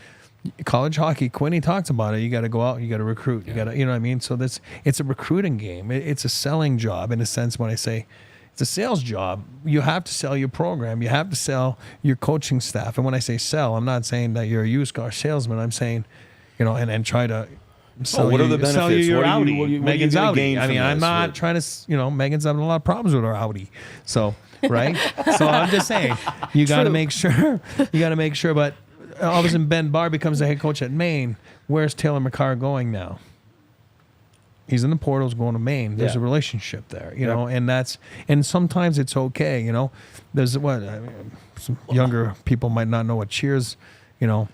Speaker 4: college hockey, Quinny talks about it. You got to go out, you got to recruit, you got to, you know what I mean? So it's a recruiting game. It's a selling job in a sense. When I say it's a sales job, you have to sell your program. You have to sell your coaching staff. And when I say sell, I'm not saying that you're a used car salesman. I'm saying, and try to sell
Speaker 1: what are the benefits?
Speaker 4: Sell you your Audi.
Speaker 1: What are you
Speaker 4: Megan's
Speaker 1: gonna
Speaker 4: Audi.
Speaker 1: gain
Speaker 4: I mean,
Speaker 1: from
Speaker 4: I'm
Speaker 1: this?
Speaker 4: not trying to, Megan's having a lot of problems with her Audi. So, right? So I'm just saying, you got to make sure. But all of a sudden, Ben Barr becomes the head coach at Maine. Where's Taylor McCarr going now? He's in the portals going to Maine. There's a relationship there, know, and sometimes it's okay, There's some younger people might not know what Cheers, the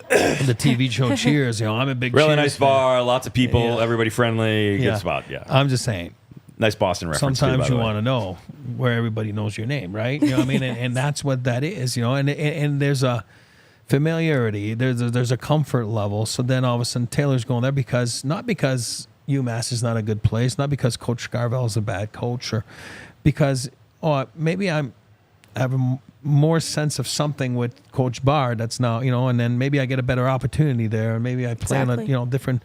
Speaker 4: TV show Cheers. I'm a big
Speaker 1: really
Speaker 4: Cheers
Speaker 1: nice
Speaker 4: fan.
Speaker 1: bar, lots of people, everybody friendly, good spot. Yeah,
Speaker 4: I'm just saying.
Speaker 1: Nice Boston reference.
Speaker 4: Sometimes
Speaker 1: too,
Speaker 4: you
Speaker 1: by the way.
Speaker 4: want to know where everybody knows your name, right? You know what I mean? And that's what that is, And there's a familiarity. There's a comfort level. So then all of a sudden Taylor's going there not because UMass is not a good place, not because Coach Carvel is a bad coach, or because maybe I have a more sense of something with Coach Barr that's now, and then maybe I get a better opportunity there, and maybe I play on a different,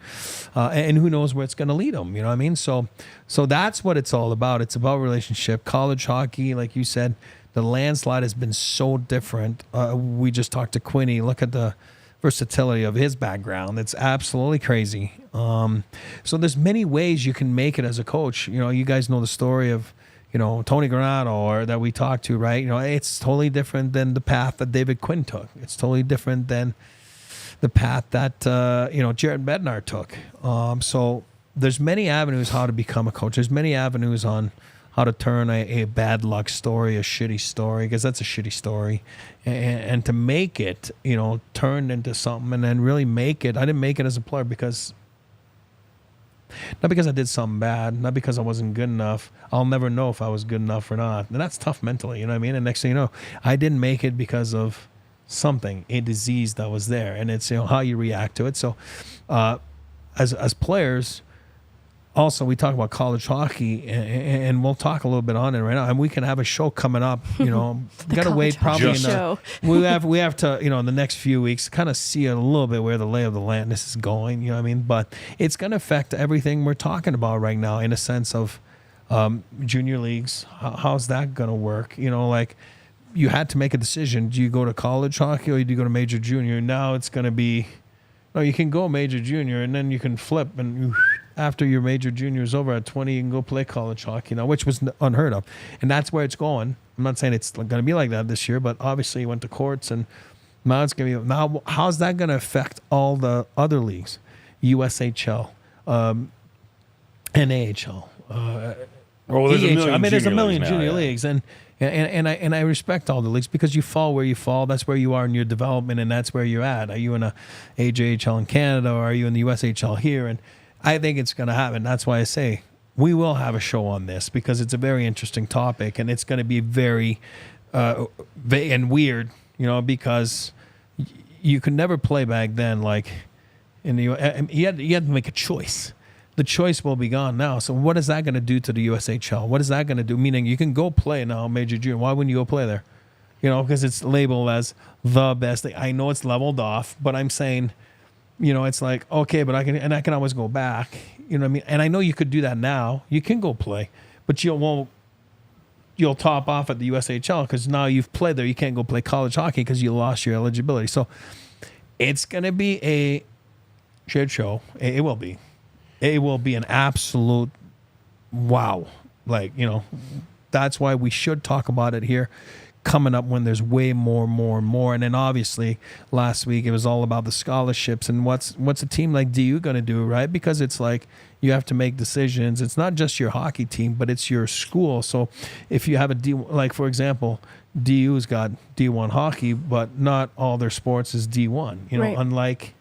Speaker 4: and who knows where it's going to lead them. You know what I mean? So that's what it's all about. It's about relationship. College hockey, like you said, the landslide has been so different. We just talked to Quinny. Look at the versatility of his background. It's absolutely crazy. So there's many ways you can make it as a coach. You guys know the story of, Tony Granato, or that we talked to, right? It's totally different than the path that David Quinn took. It's totally different than the path that, Jared Bednar took. So there's many avenues how to become a coach. There's many avenues on how to turn a bad luck story, a shitty story, because that's a shitty story, and to make it, turned into something, and then really make it. I didn't make it as a player not because I did something bad, not because I wasn't good enough. I'll never know if I was good enough or not. And that's tough mentally, you know what I mean? And next thing you know, I didn't make it because of something, a disease that was there, and it's how you react to it. So, as players, also we talk about college hockey, and we'll talk a little bit on it right now. And we can have a show coming up. You know, got to wait probably in the, we have to, you know, in the next few weeks kind of see a little bit where the lay of the land this is going. You know what I mean? But it's going to affect everything we're talking about right now in a sense of junior leagues. How's that going to work? You know, like you had to make a decision. Do you go to college hockey or do you go to major junior? Now it's going to be, no, you can go major junior and then you can flip and after your major junior is over at 20, you can go play college hockey now, which was unheard of. And that's where it's going. I'm not saying it's going to be like that this year, but obviously you went to courts and now it's going to be, now how's that going to affect all the other leagues? USHL, NAHL,
Speaker 1: there's a million
Speaker 4: there's a million
Speaker 1: leagues
Speaker 4: junior
Speaker 1: now,
Speaker 4: leagues, and I respect all the leagues because you fall where you fall. That's where you are in your development, and that's where you're at. Are you in a AJHL in Canada, or are you in the USHL here? And I think it's going to happen. That's why I say we will have a show on this because it's a very interesting topic, and it's going to be very and weird, you know, because you could never play back then. Like in the you had to make a choice. The choice will be gone now. So what is that going to do to the USHL? What is that going to do? Meaning you can go play now major junior. Why wouldn't you go play there? You know, because it's labeled as the best. I know it's leveled off, but I'm saying, you know, it's like, okay, but I can always go back. You know what I mean? And I know you could do that now. You can go play, but you'll top off at the USHL because now you've played there. You can't go play college hockey because you lost your eligibility. So it's going to be a shit show. It will be. It will be an absolute wow. Like, you know, that's why we should talk about it here coming up when there's way more. And then obviously last week it was all about the scholarships and what's a team like DU going to do, right? Because it's like you have to make decisions. It's not just your hockey team, but it's your school. So if you have a D, like for example, DU's got D1 hockey, but not all their sports is D1, you know, unlike,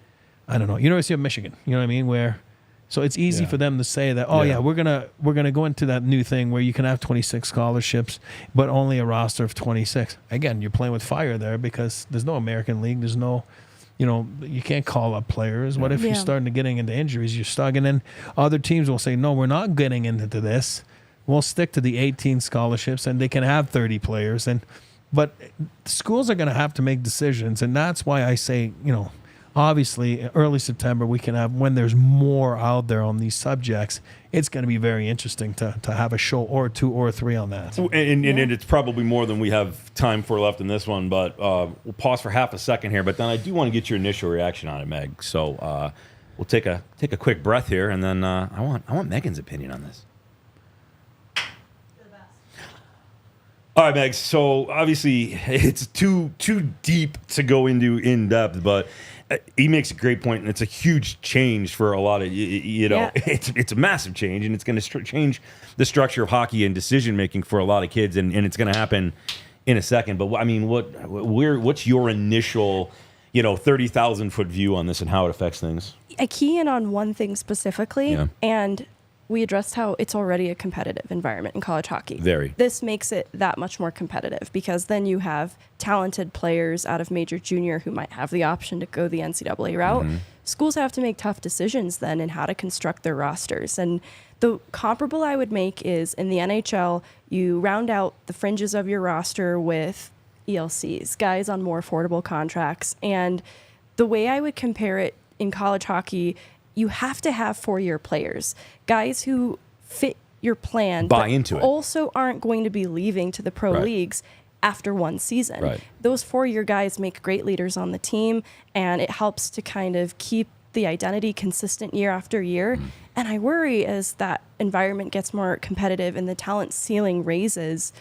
Speaker 4: I don't know, University of Michigan, you know what I mean? Where, so it's easy for them to say that, we're gonna go into that new thing where you can have 26 scholarships, but only a roster of 26. Again, you're playing with fire there because there's no American League. There's no, you know, you can't call up players. What if you're starting to getting into injuries? You're stuck, and then other teams will say, no, we're not getting into this. We'll stick to the 18 scholarships, and they can have 30 players. But schools are going to have to make decisions, and that's why I say, you know, obviously, early September, we can have, when there's more out there on these subjects, it's going to be very interesting to have a show or two or three on that.
Speaker 1: And it's probably more than we have time for left in this one, but we'll pause for half a second here. But then I do want to get your initial reaction on it, Meg. So we'll take a quick breath here, and then I want Megan's opinion on this. All right, Meg. So obviously, it's too deep to go into in depth, but he makes a great point, and it's a huge change for a lot of you know. It's a massive change, and it's going to change the structure of hockey and decision making for a lot of kids, and it's going to happen in a second. But I mean, what's your initial, 30,000-foot view on this and how it affects things?
Speaker 3: I key in on one thing specifically, and we addressed how it's already a competitive environment in college hockey.
Speaker 1: Very.
Speaker 3: This makes it that much more competitive because then you have talented players out of major junior who might have the option to go the NCAA route. Mm-hmm. Schools have to make tough decisions then in how to construct their rosters. And the comparable I would make is in the NHL, you round out the fringes of your roster with ELCs, guys on more affordable contracts. And the way I would compare it in college hockey, you have to have 4-year players, guys who fit your plan,
Speaker 1: buy into it,
Speaker 3: also aren't going to be leaving to the pro leagues after one season.
Speaker 1: Right.
Speaker 3: Those 4-year guys make great leaders on the team, and it helps to kind of keep the identity consistent year after year. Mm. And I worry as that environment gets more competitive and the talent ceiling raises,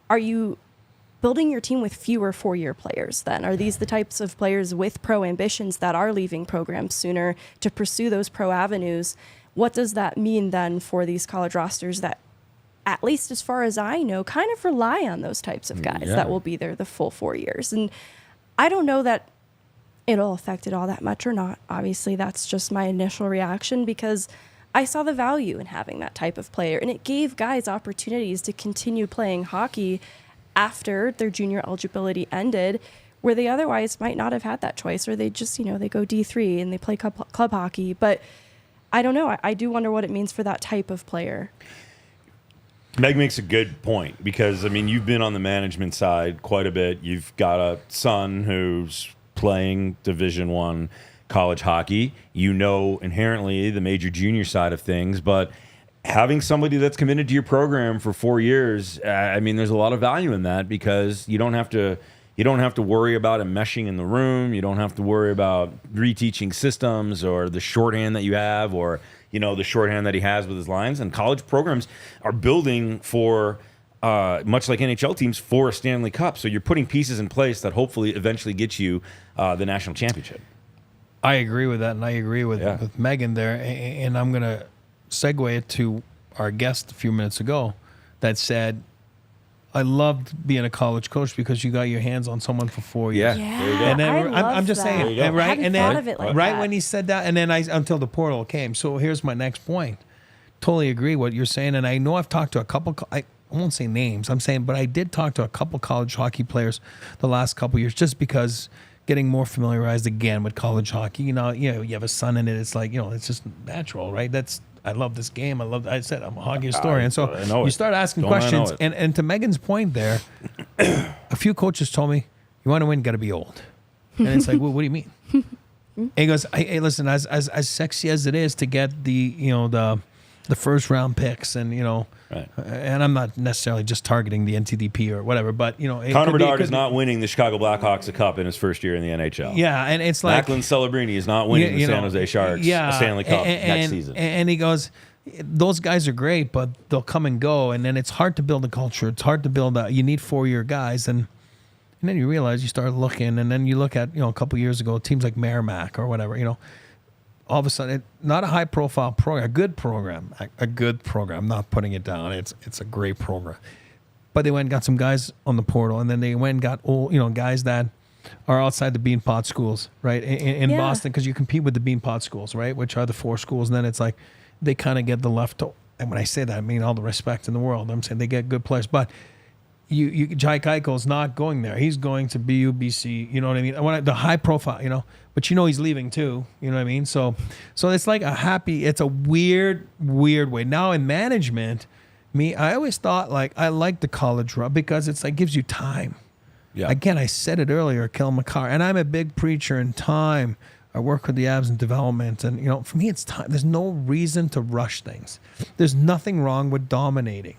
Speaker 3: are you building your team with fewer 4-year players then? Are these the types of players with pro ambitions that are leaving programs sooner to pursue those pro avenues? What does that mean then for these college rosters that, at least as far as I know, kind of rely on those types of guys that will be there the full 4 years? And I don't know that it'll affect it all that much or not. Obviously, that's just my initial reaction because I saw the value in having that type of player, and it gave guys opportunities to continue playing hockey after their junior eligibility ended, where they otherwise might not have had that choice, or they just, they go D3 and they play club hockey. But I don't know. I do wonder what it means for that type of player.
Speaker 1: Meg makes a good point because, I mean, you've been on the management side quite a bit. You've got a son who's playing Division I college hockey. You know inherently the major junior side of things, but having somebody that's committed to your program for 4 years, I mean, there's a lot of value in that because you don't have to worry about enmeshing in the room. You don't have to worry about reteaching systems or the shorthand that you have or, you know, the shorthand that he has with his lines. And college programs are building for, much like NHL teams, for a Stanley Cup. So you're putting pieces in place that hopefully eventually get you the national championship.
Speaker 4: I agree with that, and I agree with Meghan there. And I'm going to segue it to our guest a few minutes ago that said, I loved being a college coach because you got your hands on someone for 4 years.
Speaker 3: Yeah,
Speaker 1: There you go.
Speaker 4: And then
Speaker 3: I
Speaker 4: I'm just
Speaker 3: love
Speaker 4: saying,
Speaker 3: that.
Speaker 4: right?
Speaker 3: I hadn't
Speaker 4: And then
Speaker 3: thought of it like
Speaker 4: right
Speaker 3: that.
Speaker 4: when he said that, and then until the portal came. So here's my next point. Totally agree what you're saying, and I know I've talked to a couple. I won't say names. I'm saying, but I did talk to a couple college hockey players the last couple years, just because getting more familiarized again with college hockey. You have a son in it. It's like, it's just natural, right? I love this game. I said I'm a hockey historian. So
Speaker 1: I know
Speaker 4: you
Speaker 1: it.
Speaker 4: start asking
Speaker 1: Don't I know
Speaker 4: questions.
Speaker 1: it.
Speaker 4: And to Megan's point there, a few coaches told me, you want to win, got to be old. And it's like, well, what do you mean? And he goes, hey, listen, as sexy as it is to get the first round picks and,
Speaker 1: Right.
Speaker 4: and I'm not necessarily just targeting the NTDP or whatever, but,
Speaker 1: Connor Bedard is not winning the Chicago Blackhawks a cup in his first year in the NHL.
Speaker 4: Yeah, and it's like
Speaker 1: Macklin Celebrini is not winning the San Jose Sharks a Stanley Cup next season.
Speaker 4: And he goes, those guys are great, but they'll come and go, and then it's hard to build a culture. It's hard to build you need 4-year guys, and then you realize you start looking, and then you look at a couple years ago teams like Merrimack or whatever, all of a sudden, not a high-profile program, a good program. I'm not putting it down. It's a great program, but they went and got some guys on the portal, and then they went and got old, guys that are outside the Beanpot schools, right? In Boston, because you compete with the Beanpot schools, right, which are the 4 schools, and then it's like they kind of get the left. And when I say that, I mean all the respect in the world. I'm saying they get good players, but Jai Keiko's not going there. He's going to BUBC. You know what I mean? The high profile, but he's leaving too. You know what I mean? So it's like it's a weird way. Now in management, I always thought I like the college run because it's like gives you time.
Speaker 1: Yeah.
Speaker 4: Again, I said it earlier, Kel McCarr, and I'm a big preacher in time. I work with the Avs in development, and for me, it's time. There's no reason to rush things. There's nothing wrong with dominating.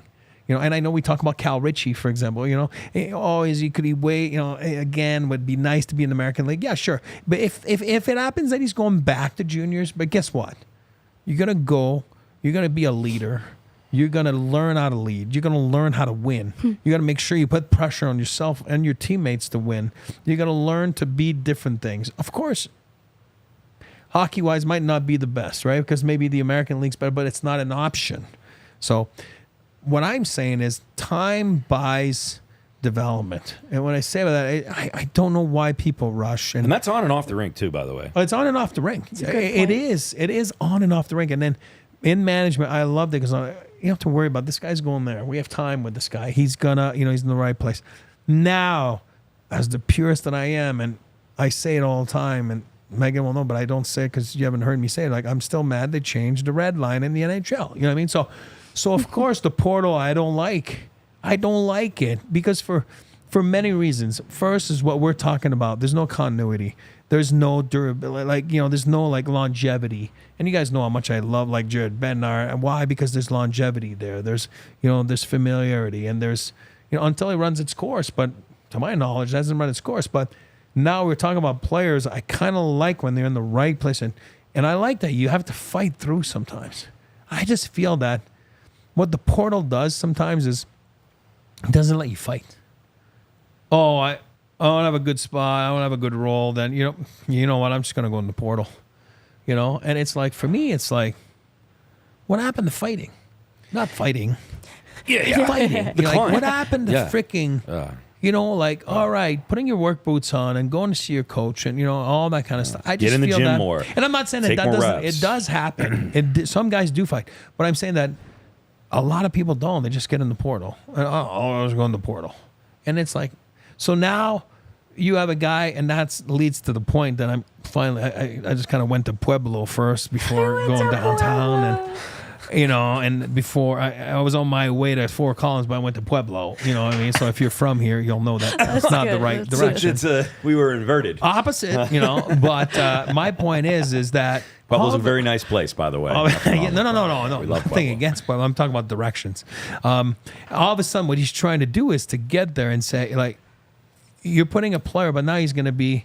Speaker 4: And I know we talk about Cal Ritchie, for example, could he wait, again, would be nice to be in the American League. Yeah, sure. But if it happens that he's going back to juniors, but guess what? You're going to be a leader. You're going to learn how to lead. You're going to learn how to win. You got to make sure you put pressure on yourself and your teammates to win. You're going to learn to be different things. Of course, hockey-wise might not be the best, right? Because maybe the American League's better, but it's not an option. So what I'm saying is time buys development. And when I say that, I don't know why people rush.
Speaker 1: And that's on and off the rink too, by the way.
Speaker 4: It's on and off the rink. It is on and off the rink. And then in management, I love it because you don't have to worry about this guy's going there. We have time with this guy. He's gonna, he's in the right place. Now, as the purist that I am, and I say it all the time, and Megan will know, but I don't say it because you haven't heard me say it. I'm still mad they changed the red line in the NHL. You know what I mean? So of course the portal I don't like. I don't like it because for many reasons. First is what we're talking about. There's no continuity. There's no durability. There's no longevity. And you guys know how much I love Jared Bednar. And why? Because there's longevity there. There's there's familiarity, and there's until it runs its course. But to my knowledge, it hasn't run its course. But now we're talking about players I kind of like when they're in the right place, and I like that you have to fight through sometimes. I just feel that what the portal does sometimes is it doesn't let you fight. Oh, I don't have a good spot. I don't have a good role. Then you know what? I'm just gonna go in the portal. And it's like for me, it's like, what happened to fighting? Not fighting.
Speaker 1: Yeah.
Speaker 4: Fighting. What happened to freaking? All right, putting your work boots on and going to see your coach and all that kind of stuff. I just
Speaker 1: Get in the
Speaker 4: feel
Speaker 1: gym
Speaker 4: that,
Speaker 1: more.
Speaker 4: and I'm not saying
Speaker 1: Take
Speaker 4: that
Speaker 1: more
Speaker 4: doesn't.
Speaker 1: reps.
Speaker 4: It does happen. Some guys do fight, but I'm saying that a lot of people don't. They just get in the portal. And, I was going to the portal, and it's like, so now, you have a guy, and that leads to the point that I'm finally. I just kind of went to Pueblo first before going downtown, and and before I was on my way to Fort Collins, but I went to Pueblo. You know what I mean? So if you're from here, you'll know that that's not the right direction.
Speaker 1: We were inverted.
Speaker 4: Opposite, But my point is that
Speaker 1: Pueblo's a very nice place, by the way.
Speaker 4: No.
Speaker 1: We love
Speaker 4: Nothing against Pueblo. I'm talking about directions. All of a sudden, what he's trying to do is to get there and say, like, you're putting a player, but now he's going to be,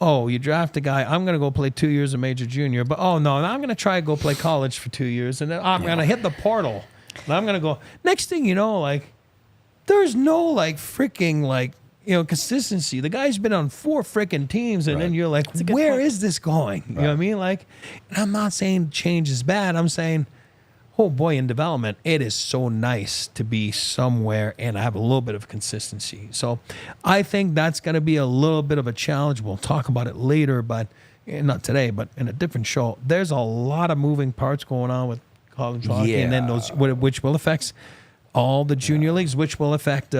Speaker 4: you draft a guy, I'm going to go play 2 years of major junior, but I'm going to try to go play college for 2 years, and then I'm going to hit the portal. And I'm going to go. Next thing you know, like, there's no, like, freaking, like, consistency. The guy's been on 4 freaking teams, and then you're like, where is this going? You know what I mean? Like, and I'm not saying change is bad. I'm saying, oh boy, in development, it is so nice to be somewhere and have a little bit of consistency. So I think that's going to be a little bit of a challenge. We'll talk about it later, but not today, but in a different show. There's a lot of moving parts going on with college hockey, and then which will affect all the junior leagues, which will affect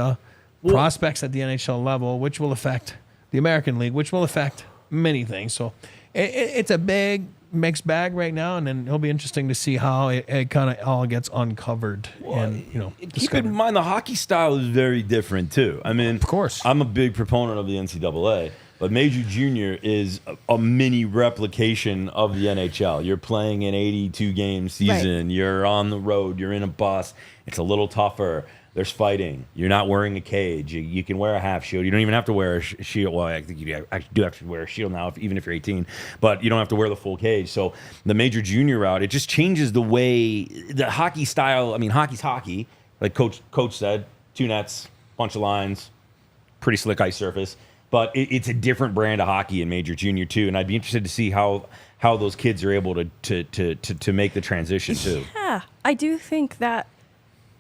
Speaker 4: prospects at the NHL level, which will affect the American League, which will affect many things. So it's a big mixed bag right now, and then it'll be interesting to see how it kind of all gets uncovered.
Speaker 1: Keep in mind, the hockey style is very different too. I mean, of course, I'm a big proponent of the NCAA, but Major Junior is a mini replication of the NHL. You're playing an 82-game season. Right. You're on the road. You're in a bus. It's a little tougher. There's fighting. You're not wearing a cage. You can wear a half shield. You don't even have to wear a shield. Well, I think you do have to wear a shield now, even if you're 18. But you don't have to wear the full cage. So the major junior route, it just changes the way the hockey style. I mean, hockey's hockey. Like Coach said, 2 nets, bunch of lines, pretty slick ice surface. But it's a different brand of hockey in major junior too. And I'd be interested to see how those kids are able to make the transition too.
Speaker 3: Yeah, I do think that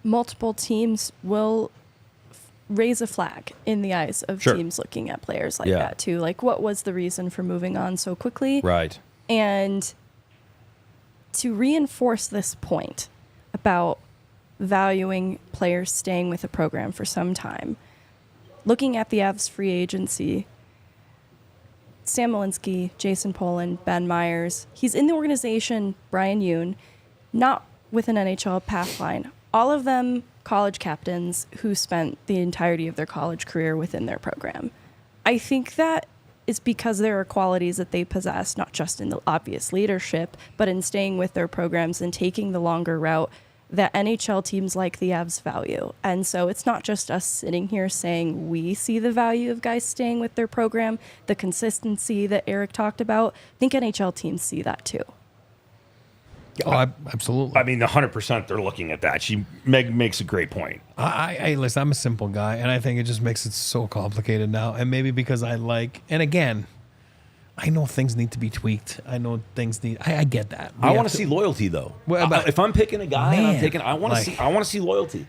Speaker 3: multiple teams will raise a flag in the eyes of teams looking at players like that too. Like, what was the reason for moving on so quickly?
Speaker 1: Right.
Speaker 3: And to reinforce this point about valuing players staying with a program for some time, looking at the Avs free agency, Sam Malinsky, Jason Poland, Ben Myers, he's in the organization, Brian Yoon, not with an NHL pathline. All of them college captains who spent the entirety of their college career within their program. I think that is because there are qualities that they possess, not just in the obvious leadership, but in staying with their programs and taking the longer route that NHL teams like the Avs value. And so it's not just us sitting here saying we see the value of guys staying with their program, the consistency that Eric talked about. I think NHL teams see that too.
Speaker 4: Oh, absolutely.
Speaker 1: I mean, 100% they're looking at that. Meg makes a great point.
Speaker 4: Listen, I'm a simple guy, and I think it just makes it so complicated now. And maybe because and again, I know things need to be tweaked. I know things need. I get that.
Speaker 1: I want to see loyalty, though. If I'm picking a guy, and I'm taking, I want to see loyalty.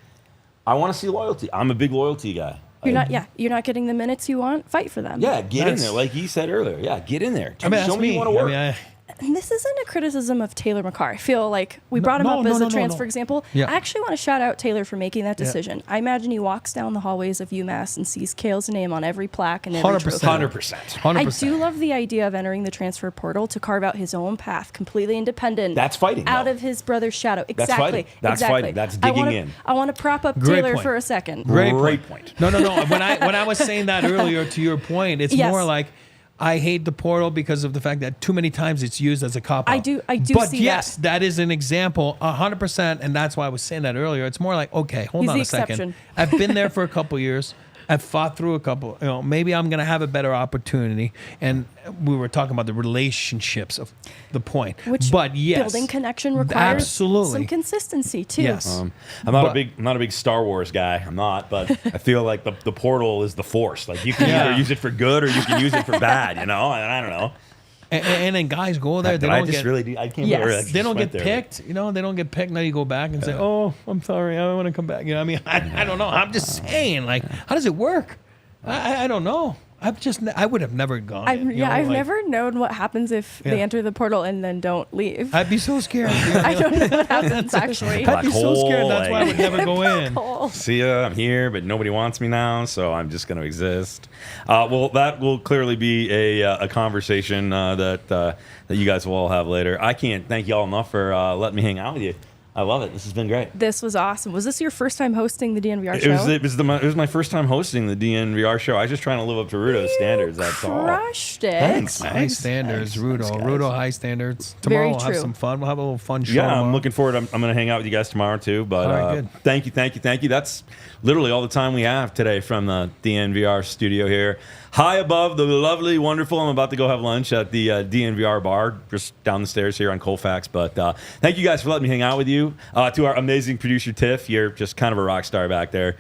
Speaker 1: I want to see loyalty. I'm a big loyalty guy.
Speaker 3: You're not getting the minutes you want. Fight for them.
Speaker 1: Yeah, get in there, like he said earlier. Yeah, get in there. Show me you want to work.
Speaker 3: And this isn't a criticism of Taylor McCarr. I feel like we brought him up as a transfer example. Yeah. I actually want to shout out Taylor for making that decision. I imagine he walks down the hallways of UMass and sees Cale's name on every plaque and every trophy.
Speaker 1: 100%.
Speaker 3: I do love the idea of entering the transfer portal to carve out his own path, completely independent.
Speaker 1: That's fighting.
Speaker 3: Out of his brother's shadow. Exactly.
Speaker 1: That's fighting. That's digging in.
Speaker 3: I want to prop up Taylor for a second.
Speaker 4: Great point. No. When I was saying that earlier, to your point, it's more like, I hate the portal because of the fact that too many times it's used as a cop-out.
Speaker 3: I do
Speaker 4: but
Speaker 3: see
Speaker 4: yes, that is an example, 100%, and that's why I was saying that earlier. It's more like, okay, hold on a second. I've been there for a couple years. I've fought through a couple. Maybe I'm going to have a better opportunity. And we were talking about the relationships of the point. But yes,
Speaker 3: building connection requires some consistency too.
Speaker 4: Yes,
Speaker 1: I'm not a big Star Wars guy. I'm not, but I feel like the portal is the Force. Like you can either use it for good or you can use it for bad. And I don't know.
Speaker 4: And then guys go there. They don't get picked. They don't get picked. Now you go back and say, "Oh, I'm sorry. I want to come back." I mean, I don't know. I'm just saying. Like, how does it work? I don't know. I would have never gone.
Speaker 3: I've never known what happens if they enter the portal and then don't leave.
Speaker 4: I'd be so scared.
Speaker 3: I don't know what happens actually.
Speaker 4: I'd be so scared. That's why I would never go in.
Speaker 3: Hole.
Speaker 1: See ya, I'm here, but nobody wants me now, so I'm just going to exist. Well, that will clearly be a conversation that you guys will all have later. I can't thank you all enough for letting me hang out with you. I love it. This has been great.
Speaker 3: This was awesome. Was this your first time hosting the DNVR show?
Speaker 1: It was my first time hosting the DNVR show. I was just trying to live up to Rudo's standards. That's all.
Speaker 3: Crushed it.
Speaker 1: Thanks.
Speaker 4: High standards, Rudo.
Speaker 1: Thanks,
Speaker 4: Rudo, high standards. Tomorrow
Speaker 3: Very
Speaker 4: we'll have
Speaker 3: true.
Speaker 4: some fun. We'll have a little fun show.
Speaker 1: Yeah, I'm
Speaker 4: tomorrow.
Speaker 1: looking forward. I'm going to hang out with you guys tomorrow too. But
Speaker 4: All right, good.
Speaker 1: thank you. That's literally all the time we have today from the DNVR studio here. High above the lovely, wonderful. I'm about to go have lunch at the DNVR bar just down the stairs here on Colfax. But thank you guys for letting me hang out with you. To our amazing producer, Tiff, you're just kind of a rock star back there.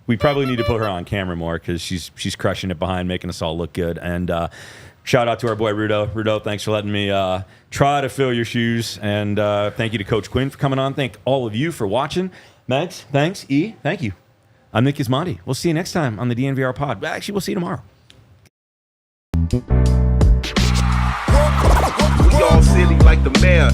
Speaker 1: We probably need to put her on camera more because she's crushing it behind, making us all look good. And shout out to our boy, Rudo. Rudo, thanks for letting me try to fill your shoes. And thank you to Coach Quinn for coming on. Thank all of you for watching. Megs, thanks. E, thank you. I'm Nick Gismondi. We'll see you next time on the DNVR pod. Actually, we'll see you tomorrow.
Speaker 5: We all silly like the mayor.